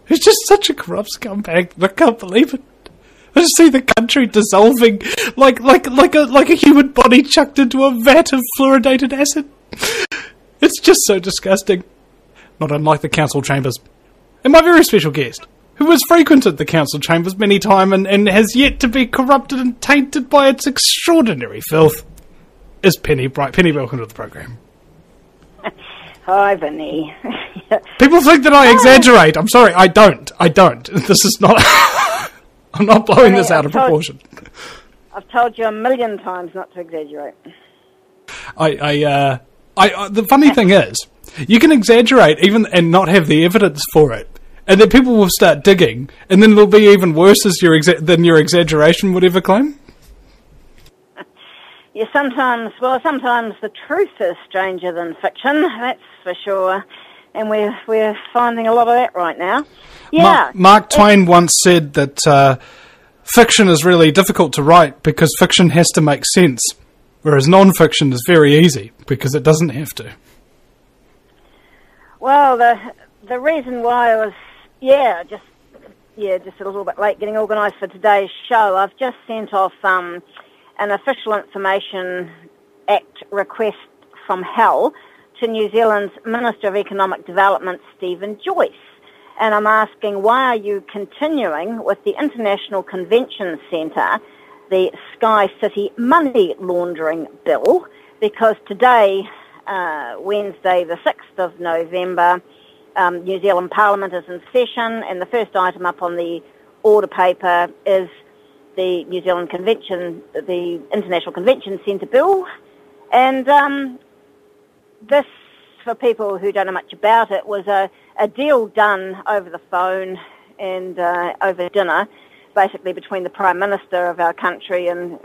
who's just such a corrupt scumbag. I can't believe it. I just see the country dissolving like a human body chucked into a vat of fluoridated acid. It's just so disgusting. Not unlike the council chambers. And my very special guest, who has frequented the council chambers many times and has yet to be corrupted and tainted by its extraordinary filth, is Penny Bright. Penny, welcome to the program. Hi, Vinny. People think that I exaggerate. I'm sorry, I don't. This is not... I'm not blowing this out of proportion. I've told you a million times not to exaggerate. The funny thing is, you can exaggerate even and not have the evidence for it, and then people will start digging, and then it'll be even worse than your exaggeration would ever claim. Yeah, sometimes the truth is stranger than fiction. That's for sure, and we're finding a lot of that right now. Yeah, Mark Twain once said that fiction is really difficult to write because fiction has to make sense, whereas non-fiction is very easy because it doesn't have to. Well, the reason why I was just a little bit late getting organised for today's show, I've just sent off an Official Information Act request from hell to New Zealand's Minister of Economic Development, Stephen Joyce. And I'm asking, why are you continuing with the International Convention Centre, the Sky City money-laundering bill? Because today, Wednesday the 6th of November, New Zealand Parliament is in session, and the first item up on the order paper is the New Zealand Convention, the International Convention Centre bill. And this, for people who don't know much about it, was a deal done over the phone and over dinner, basically between the Prime Minister of our country and